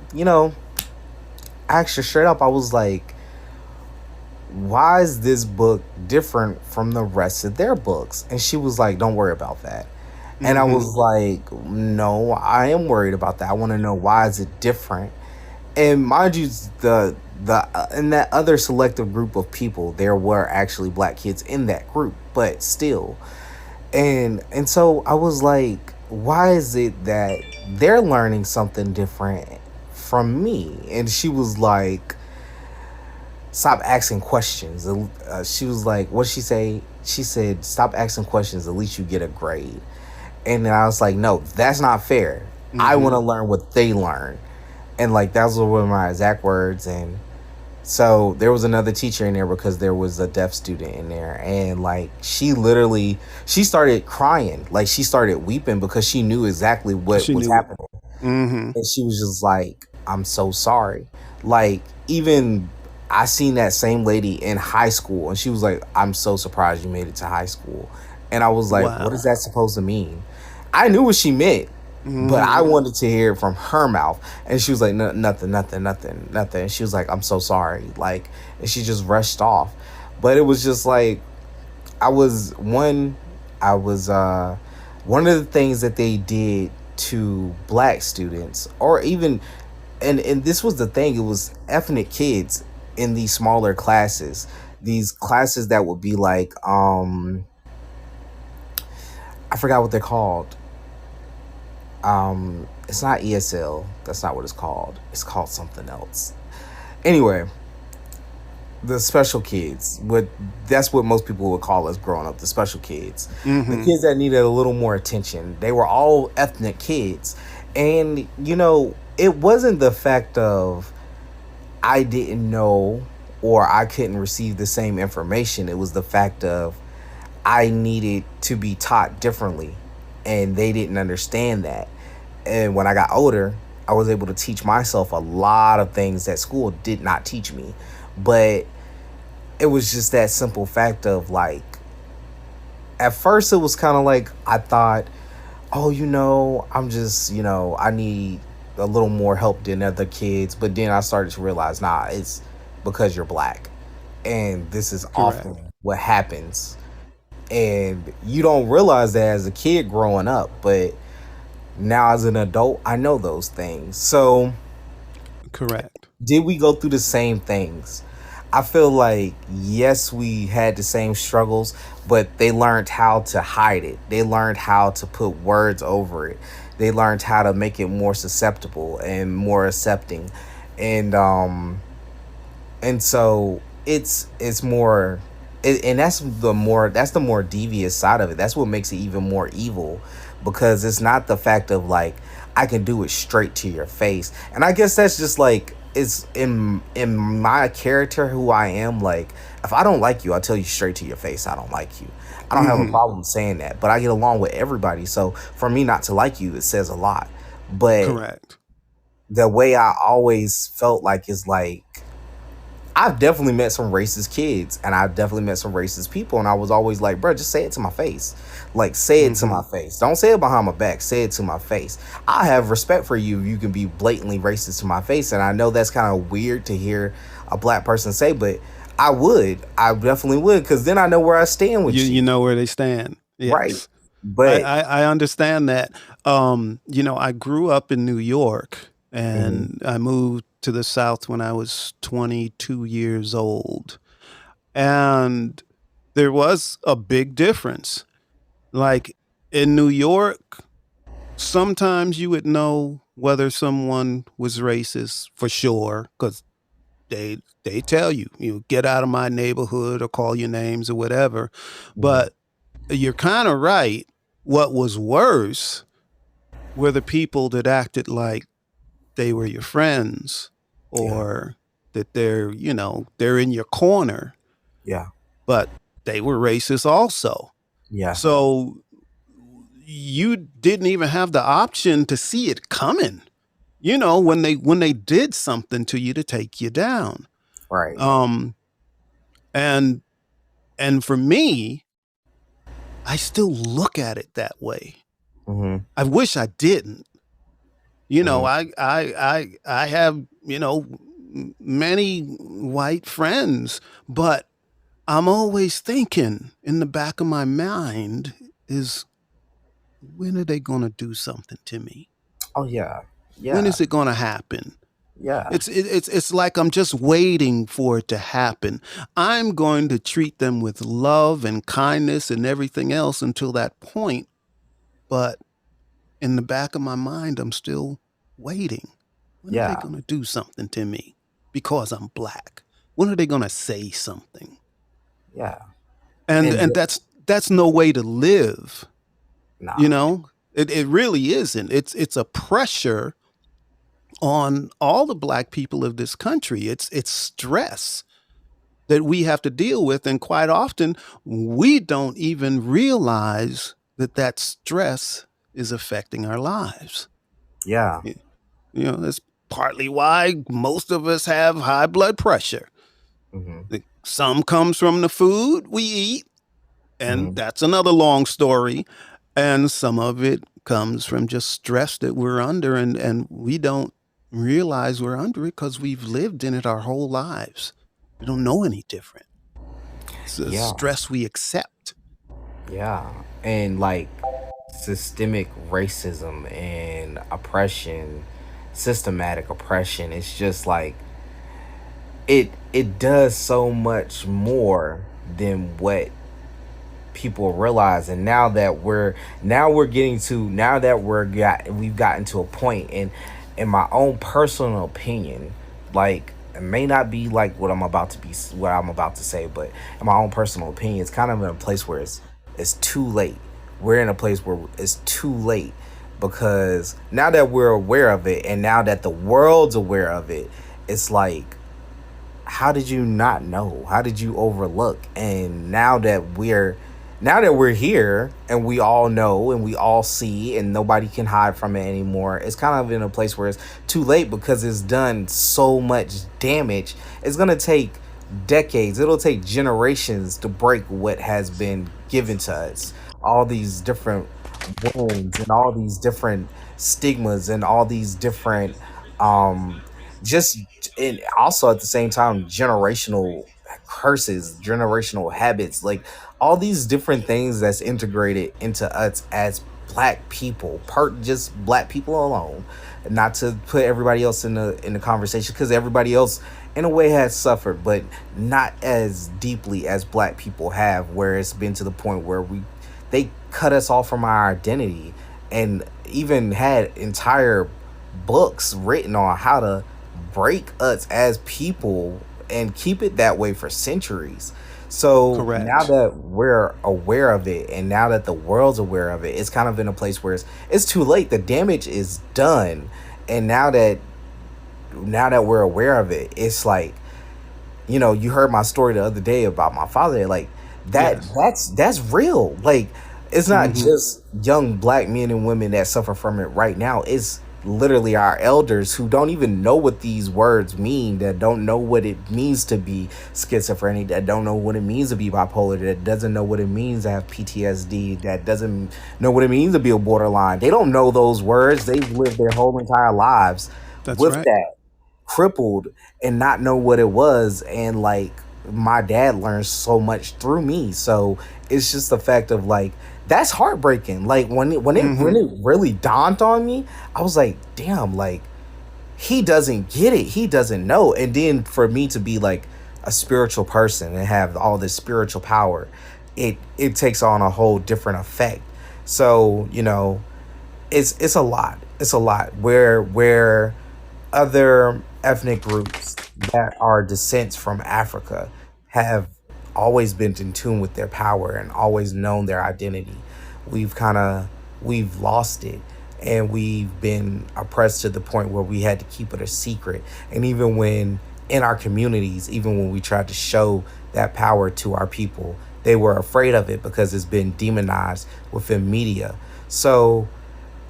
I asked her straight up. I was like, why is this book different from the rest of their books? And she was like, don't worry about that. And I Mm-hmm. was like, no, I am worried about that. I want to know, why is it different? And mind you, the in that other selective group of people, there were actually black kids in that group, but still. And so I was like, why is it that they're learning something different from me? And she was like, stop asking questions. She was like, what she say? She said, stop asking questions. At least you get a grade. And then I was like, no, that's not fair. I Mm-hmm. want to learn what they learn. And like, that was one of my exact words. And so there was another teacher in there, because there was a deaf student in there. And like, she started crying. Like, she started weeping because she knew exactly what She was knew it. happening. Mm-hmm. And she was just like, I'm so sorry. Like, even I seen that same lady in high school, and she was like, I'm so surprised you made it to high school. And I was like, what is Wow. that supposed to mean? I knew what she meant, but I Mm-hmm. wanted to hear it from her mouth. And she was like, Nothing, nothing, nothing, nothing. And she was like, I'm so sorry. Like, and she just rushed off. But it was just like, I was one, I was, one of the things that they did to black students, or even, and this was the thing, it was ethnic kids in these smaller classes, these classes that would be like, I forgot what they're called. It's not ESL. That's not what it's called. It's called something else. Anyway, the special kids. That's what most people would call us growing up. The special kids, the Mm-hmm. kids that needed a little more attention. They were all ethnic kids, and it wasn't the fact of I didn't know or I couldn't receive the same information. It was the fact of I needed to be taught differently, and they didn't understand that. And when I got older, I was able to teach myself a lot of things that school did not teach me. But it was just that simple fact of like, at first it was kind of like I thought, oh, I'm just, I need a little more help than other kids. But then I started to realize, nah, it's because you're black. And this is Correct. often what happens. And you don't realize that as a kid growing up. But now as an adult, I know those things. So Correct. did we go through the same things? I feel like, yes, we had the same struggles, but they learned how to hide it. They learned how to put words over it. They learned how to make it more susceptible and more accepting. And so it's more and that's the more devious side of it. That's what makes it even more evil, because it's not the fact of like I can do it straight to your face. And I guess that's just like it's in my character, who I am. Like, if I don't like you, I'll tell you straight to your face I don't like you. I don't have a Hmm. problem saying that, but I get along with everybody. So for me not to like you, it says a lot. But Correct. the way I always felt like is like I've definitely met some racist kids, and I've definitely met some racist people, and I was always like, bro, just say it to my face. Like, say it to Hmm. my face. Don't say it behind my back. Say it to my face. I have respect for you. You can be blatantly racist to my face, and I know that's kind of weird to hear a black person say, but I would. I definitely would, because then I know where I stand with You you. know where they stand. Right. Yes. But I understand that. I grew up in New York mhm, and I moved to the South when I was 22 years old. And there was a big difference. Like in New York, sometimes you would know whether someone was racist for sure because they tell you, get out of my neighborhood or call your names or whatever. mhm, But you're kind of right. What was worse were the people that acted like they were your friends yeah, or that they're in your corner, yeah, but they were racist also. yeah, So you didn't even have the option to see it coming, when they did something to you to take you down. right, Um and and for me, I still look at it that way. hmm, I wish I didn't. You know, hmm, I have, many white friends, but I'm always thinking in the back of my mind is when are they going to do something to me? oh yeah, When yeah, is it going to happen? yeah, It's like I'm just waiting for it to happen. I'm going to treat them with love and kindness and everything else until that point, but in the back of my mind I'm still waiting. When are they yeah, going to do something to me because I'm black? When are they going to say something? yeah. And And that's no way to live, you nah, know? It really isn't. It's a pressure on all the black people of this country. It's stress that we have to deal with, and quite often we don't even realize that stress is affecting our lives. yeah, That's partly why most of us have high blood pressure. hmm, Some comes from the food we eat, and hmm, that's another long story. And some of it comes from just stress that we're under, and we don't realize we're under it because we've lived in it our whole lives. We don't know any different. It's a yeah, stress we accept. yeah. And like systemic racism and oppression, systematic oppression, it's just like it does so much more than what people realize. And now that we've gotten to a point, and in my own personal opinion, like it may not be like what I'm about to say, but in my own personal opinion, it's kind of in a place where it's too late. We're in a place where it's too late, because now that we're aware of it, and now that the world's aware of it, it's like, how did you not know? How did you overlook? And now that we're here, and we all know and we all see, and nobody can hide from it anymore, it's kind of in a place where it's too late, because it's done so much damage. It's going to take decades, it'll take generations to break what has been given to us. All these different wounds, and all these different stigmas, and all these different um just, and also at the same time, generational curses, generational habits, like all these different things that's integrated into us as black people, part just black people alone. Not to put everybody else in the conversation, because everybody else in a way has suffered, but not as deeply as black people have, where it's been to the point where they cut us off from our identity, and even had entire books written on how to break us as people, and keep it that way for centuries. So now Correct. that we're aware of it, and now that the world's aware of it, it's kind of in a place where it's too late. The damage is done, and now that we're aware of it, it's like, you heard my story the other day about my father. Like that, Yes. that's real. Like it's not Hmm. just young black men and women that suffer from it right now. It's literally our elders who don't even know what these words mean, that don't know what it means to be schizophrenic, that don't know what it means to be bipolar, that doesn't know what it means to have PTSD, that doesn't know what it means to be a borderline. They don't know those words. They've lived their whole entire lives That's with right. that, crippled, and not know what it was. And like my dad learned so much through me. So it's just the fact of like, that's heartbreaking. Like when Hmm. it really dawned on me, I was like, damn, like he doesn't get it. He doesn't know. And then for me to be like a spiritual person and have all this spiritual power, it takes on a whole different effect. So, it's a lot. It's a lot where other ethnic groups that are descents from Africa have always been in tune with their power and always known their identity. We've kind of we've lost it, and we've been oppressed to the point where we had to keep it a secret. And even when in our communities, even when we tried to show that power to our people, they were afraid of it because it's been demonized within media. So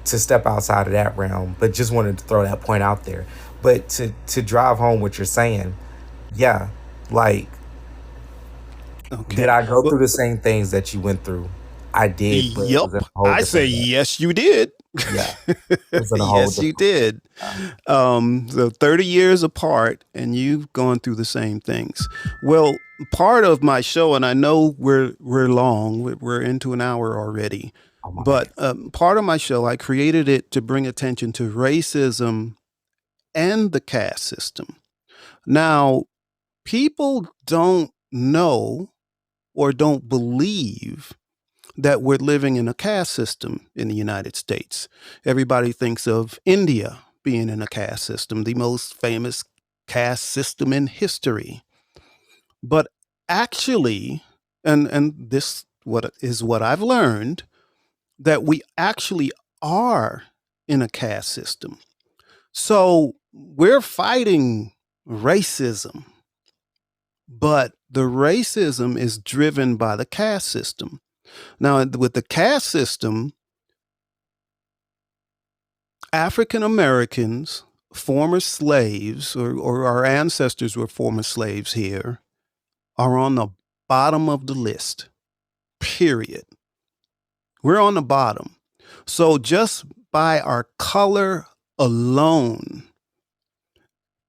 to step outside of that realm, but just wanted to throw that point out there. But to drive home what you're saying, yeah, like, did Okay. I go Well, through the same things that you went through? I did, but it yep. was in a whole I say different way. yes, you did. Yeah, it was in a whole Yes, you different. did. Uh, So 30 years apart, and you've gone through the same things. Well, part of my show, and I know we're long, we're into an hour already, oh my bad. but part of my show, I created it to bring attention to racism and the caste system. Now, people don't know or don't believe that we're living in a caste system in the United States. Everybody thinks of India being in a caste system, the most famous caste system in history. But actually, and this what I've learned, that we actually are in a caste system. So we're fighting racism, but the racism is driven by the caste system. Now, with the caste system, African Americans, former slaves, or our ancestors were former slaves here, are on the bottom of the list, period. We're on the bottom. So just by our color alone,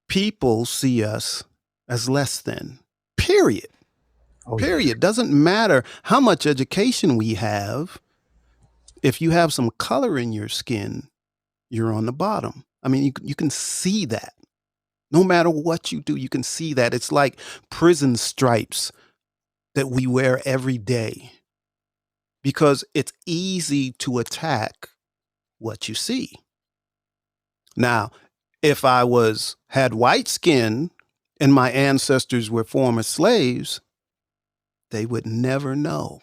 people see us as less than, period. Oh yeah. Period. Doesn't matter how much education we have. If you have some color in your skin, you're on the bottom. I mean, you can see that. No matter what you do, you can see that. It's like prison stripes that we wear every day because it's easy to attack what you see. Now, if I had white skin and my ancestors were former slaves, they would never know,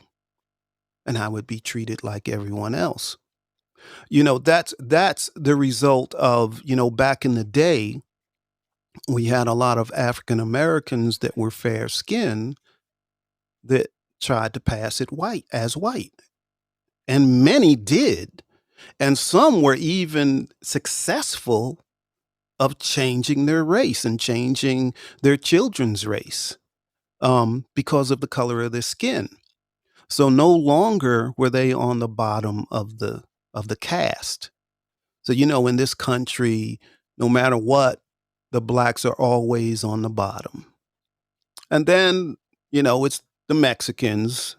and I would be treated like everyone else. That's the result of, back in the day, we had a lot of African Americans that were fair skinned that tried to pass it white. And many did. And some were even successful of changing their race and changing their children's race because of the color of their skin. So no longer were they on the bottom of the caste. So in this country, no matter what, the blacks are always on the bottom. And then, it's the Mexicans,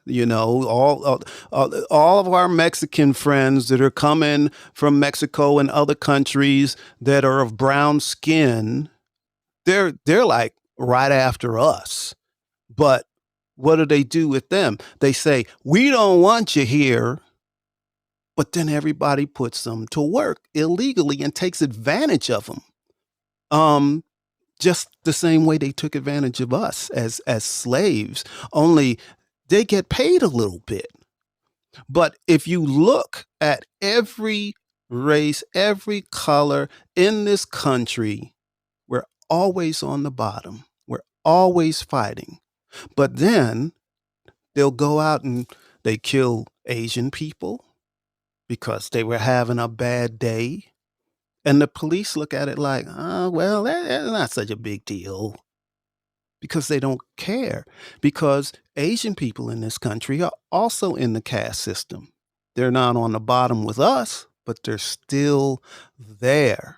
all of our Mexican friends that are coming from Mexico and other countries that are of brown skin, they're like right after us. But what do they do with them? They say, "We don't want you here." But then everybody puts them to work illegally and takes advantage of them. Um, just the same way they took advantage of us as slaves, only they get paid a little bit. But if you look at every race, every color in this country, we're always on the bottom. We're always fighting. But then they'll go out and they kill Asian people because they were having a bad day. And the police look at it like, oh, well, that's not such a big deal. Because they don't care. Because Asian people in this country are also in the caste system. They're not on the bottom with us, but they're still there.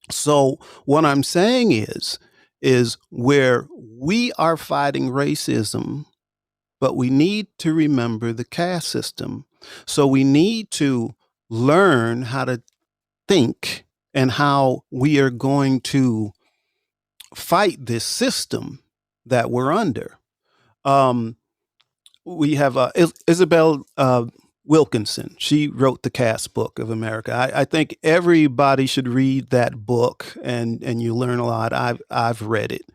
So what I'm saying is where we are fighting racism, but we need to remember the caste system. So we need to learn how to think and how we are going to fight this system that we're under. We have Isabel Wilkinson. She wrote the Caste Book of America. I think everybody should read that book, and you learn a lot. I've read it,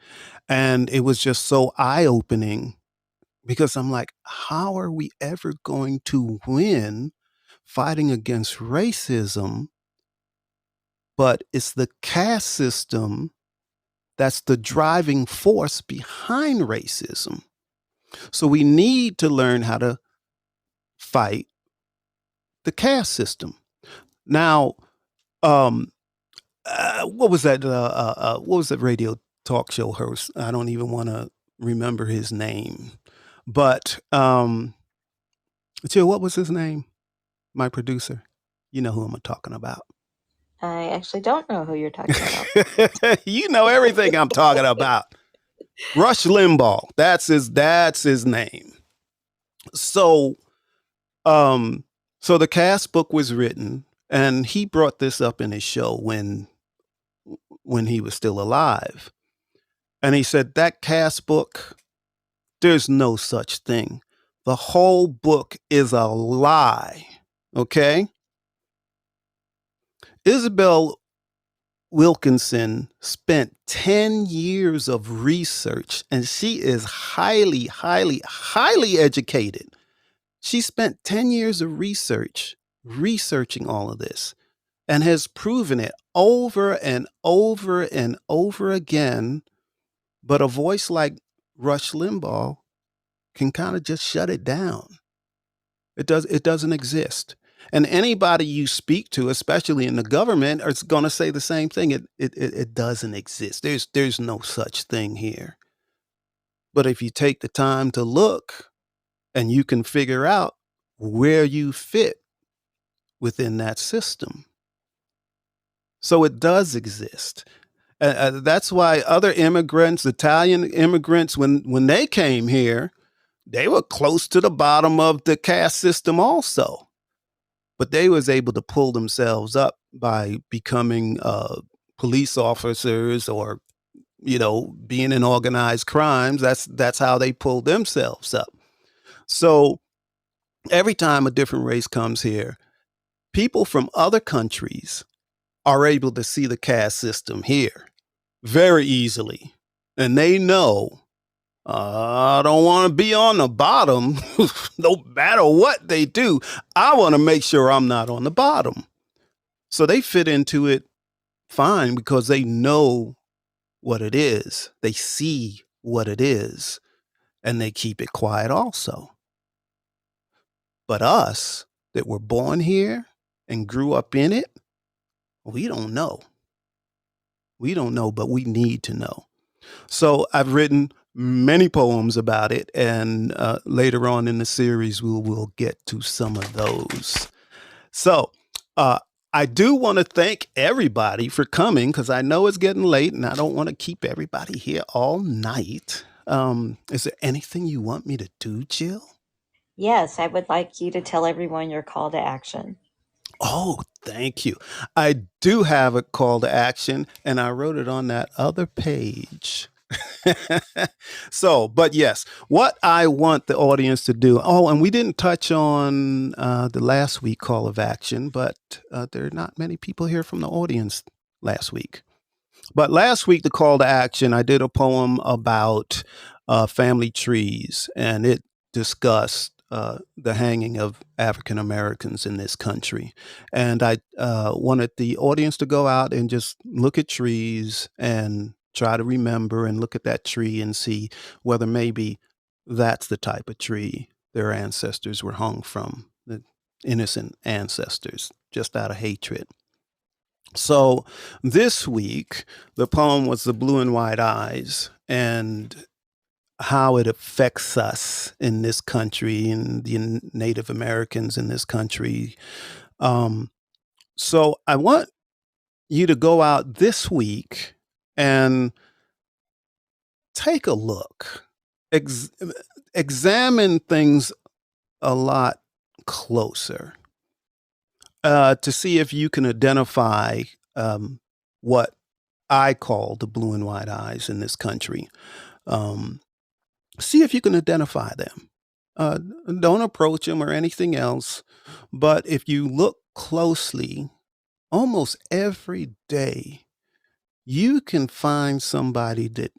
and it was just so eye-opening because I'm like, how are we ever going to win fighting against racism? But it's the caste system that's the driving force behind racism. So we need to learn how to fight the caste system. Now, what was that? What was that radio talk show host? I don't even want to remember his name. But Jill, what was his name? My producer. You know who I'm talking about. I actually don't know who you're talking about. You know everything I'm talking about. Rush Limbaugh. That's his name. So the Caste Book was written, and he brought this up in his show when he was still alive. And he said that Caste Book, there's no such thing. The whole book is a lie. Okay? Isabel Wilkinson spent 10 years of research, and she is highly, highly, highly educated. She spent 10 years of researching all of this, and has proven it over and over and over again. But a voice like Rush Limbaugh can kind of just shut it down. It doesn't exist. And anybody you speak to, especially in the government, is going to say the same thing. It doesn't exist. There's no such thing here. But if you take the time to look, and you can figure out where you fit within that system. So it does exist. That's why other immigrants, Italian immigrants, when they came here, they were close to the bottom of the caste system also. But they was able to pull themselves up by becoming police officers or, being in organized crimes. That's how they pulled themselves up. So every time a different race comes here, people from other countries are able to see the caste system here very easily. And they know, I don't want to be on the bottom no matter what they do. I want to make sure I'm not on the bottom. So they fit into it fine because they know what it is. They see what it is, and they keep it quiet also. But us that were born here and grew up in it, we don't know. We don't know, but we need to know. So I've written many poems about it, and later on in the series, we'll get to some of those. So I do want to thank everybody for coming because I know it's getting late, and I don't want to keep everybody here all night. Is there anything you want me to do, Jill? Yes, I would like you to tell everyone your call to action. Oh, thank you. I do have a call to action, and I wrote it on that other page. But yes, what I want the audience to do. Oh, and we didn't touch on the last week call of action, but there are not many people here from the audience last week. But last week, the call to action, I did a poem about family trees, and it discussed the hanging of African Americans in this country. And I wanted the audience to go out and just look at trees and try to remember and look at that tree and see whether maybe that's the type of tree their ancestors were hung from, the innocent ancestors, just out of hatred. So this week, the poem was The Blue and White Eyes, and how it affects us in this country and the Native Americans in this country. So I want you to go out this week and take a look, examine things a lot closer. To see if you can identify what I call the blue and white eyes in this country. See if you can identify them. Don't approach them or anything else. But if you look closely, almost every day, you can find somebody that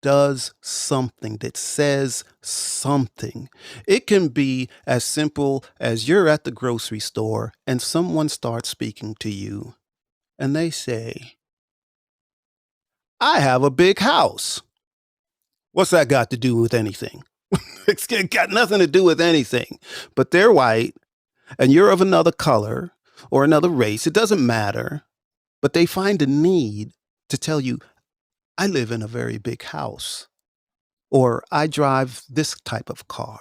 does something, that says something. It can be as simple as you're at the grocery store and someone starts speaking to you and they say, I have a big house. What's that got to do with anything? It's got nothing to do with anything. But they're white and you're of another color or another race. It doesn't matter. But they find a need to tell you, I live in a very big house, or I drive this type of car,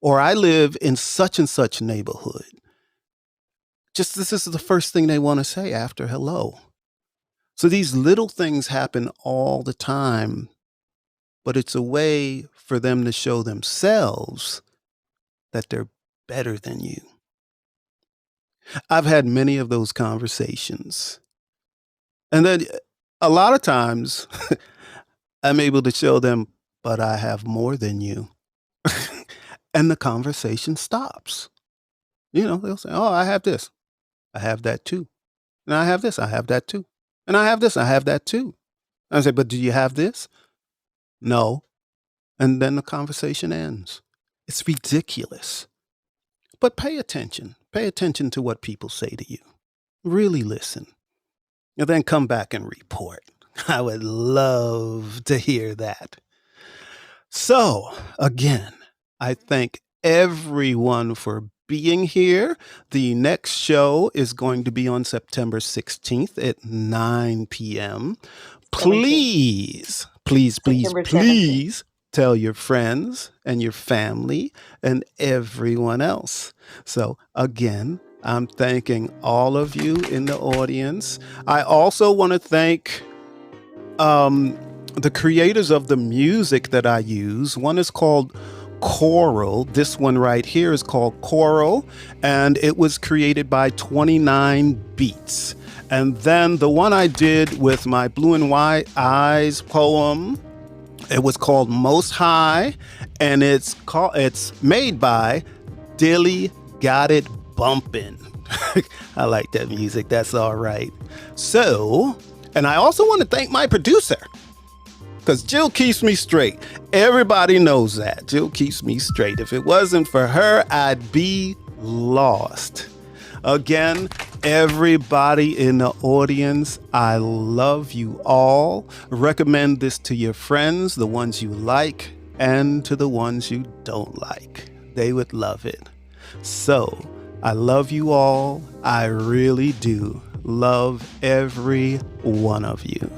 or I live in such and such neighborhood. Just this is the first thing they want to say after hello. So these little things happen all the time, but it's a way for them to show themselves that they're better than you. I've had many of those conversations. And then a lot of times I'm able to show them, but I have more than you. And the conversation stops. They'll say, oh, I have this. I have that too. And I have this. I have that too. And I have this. I have that too. And I say, but do you have this? No. And then the conversation ends. It's ridiculous. But pay attention. Pay attention to what people say to you. Really listen. And then come back and report. I would love to hear that. So, again, I thank everyone for being here. The next show is going to be on September 16th at 9 p.m. Please, please, please, September 17th. please tell your friends and your family and everyone else. So, again, I'm thanking all of you in the audience. I also want to thank the creators of the music that I use. One is called Choral. This one right here is called Choral, and it was created by 29 Beats. And then the one I did with my Blue and White Eyes poem, it was called Most High, and it's made by Dilly Got It Bumpin'. I like that music. That's all right. So, and I also want to thank my producer, because Jill keeps me straight. Everybody knows that. Jill keeps me straight. If it wasn't for her, I'd be lost. Again, everybody in the audience, I love you all. Recommend this to your friends, the ones you like, and to the ones you don't like. They would love it. So, I love you all. I really do love every one of you.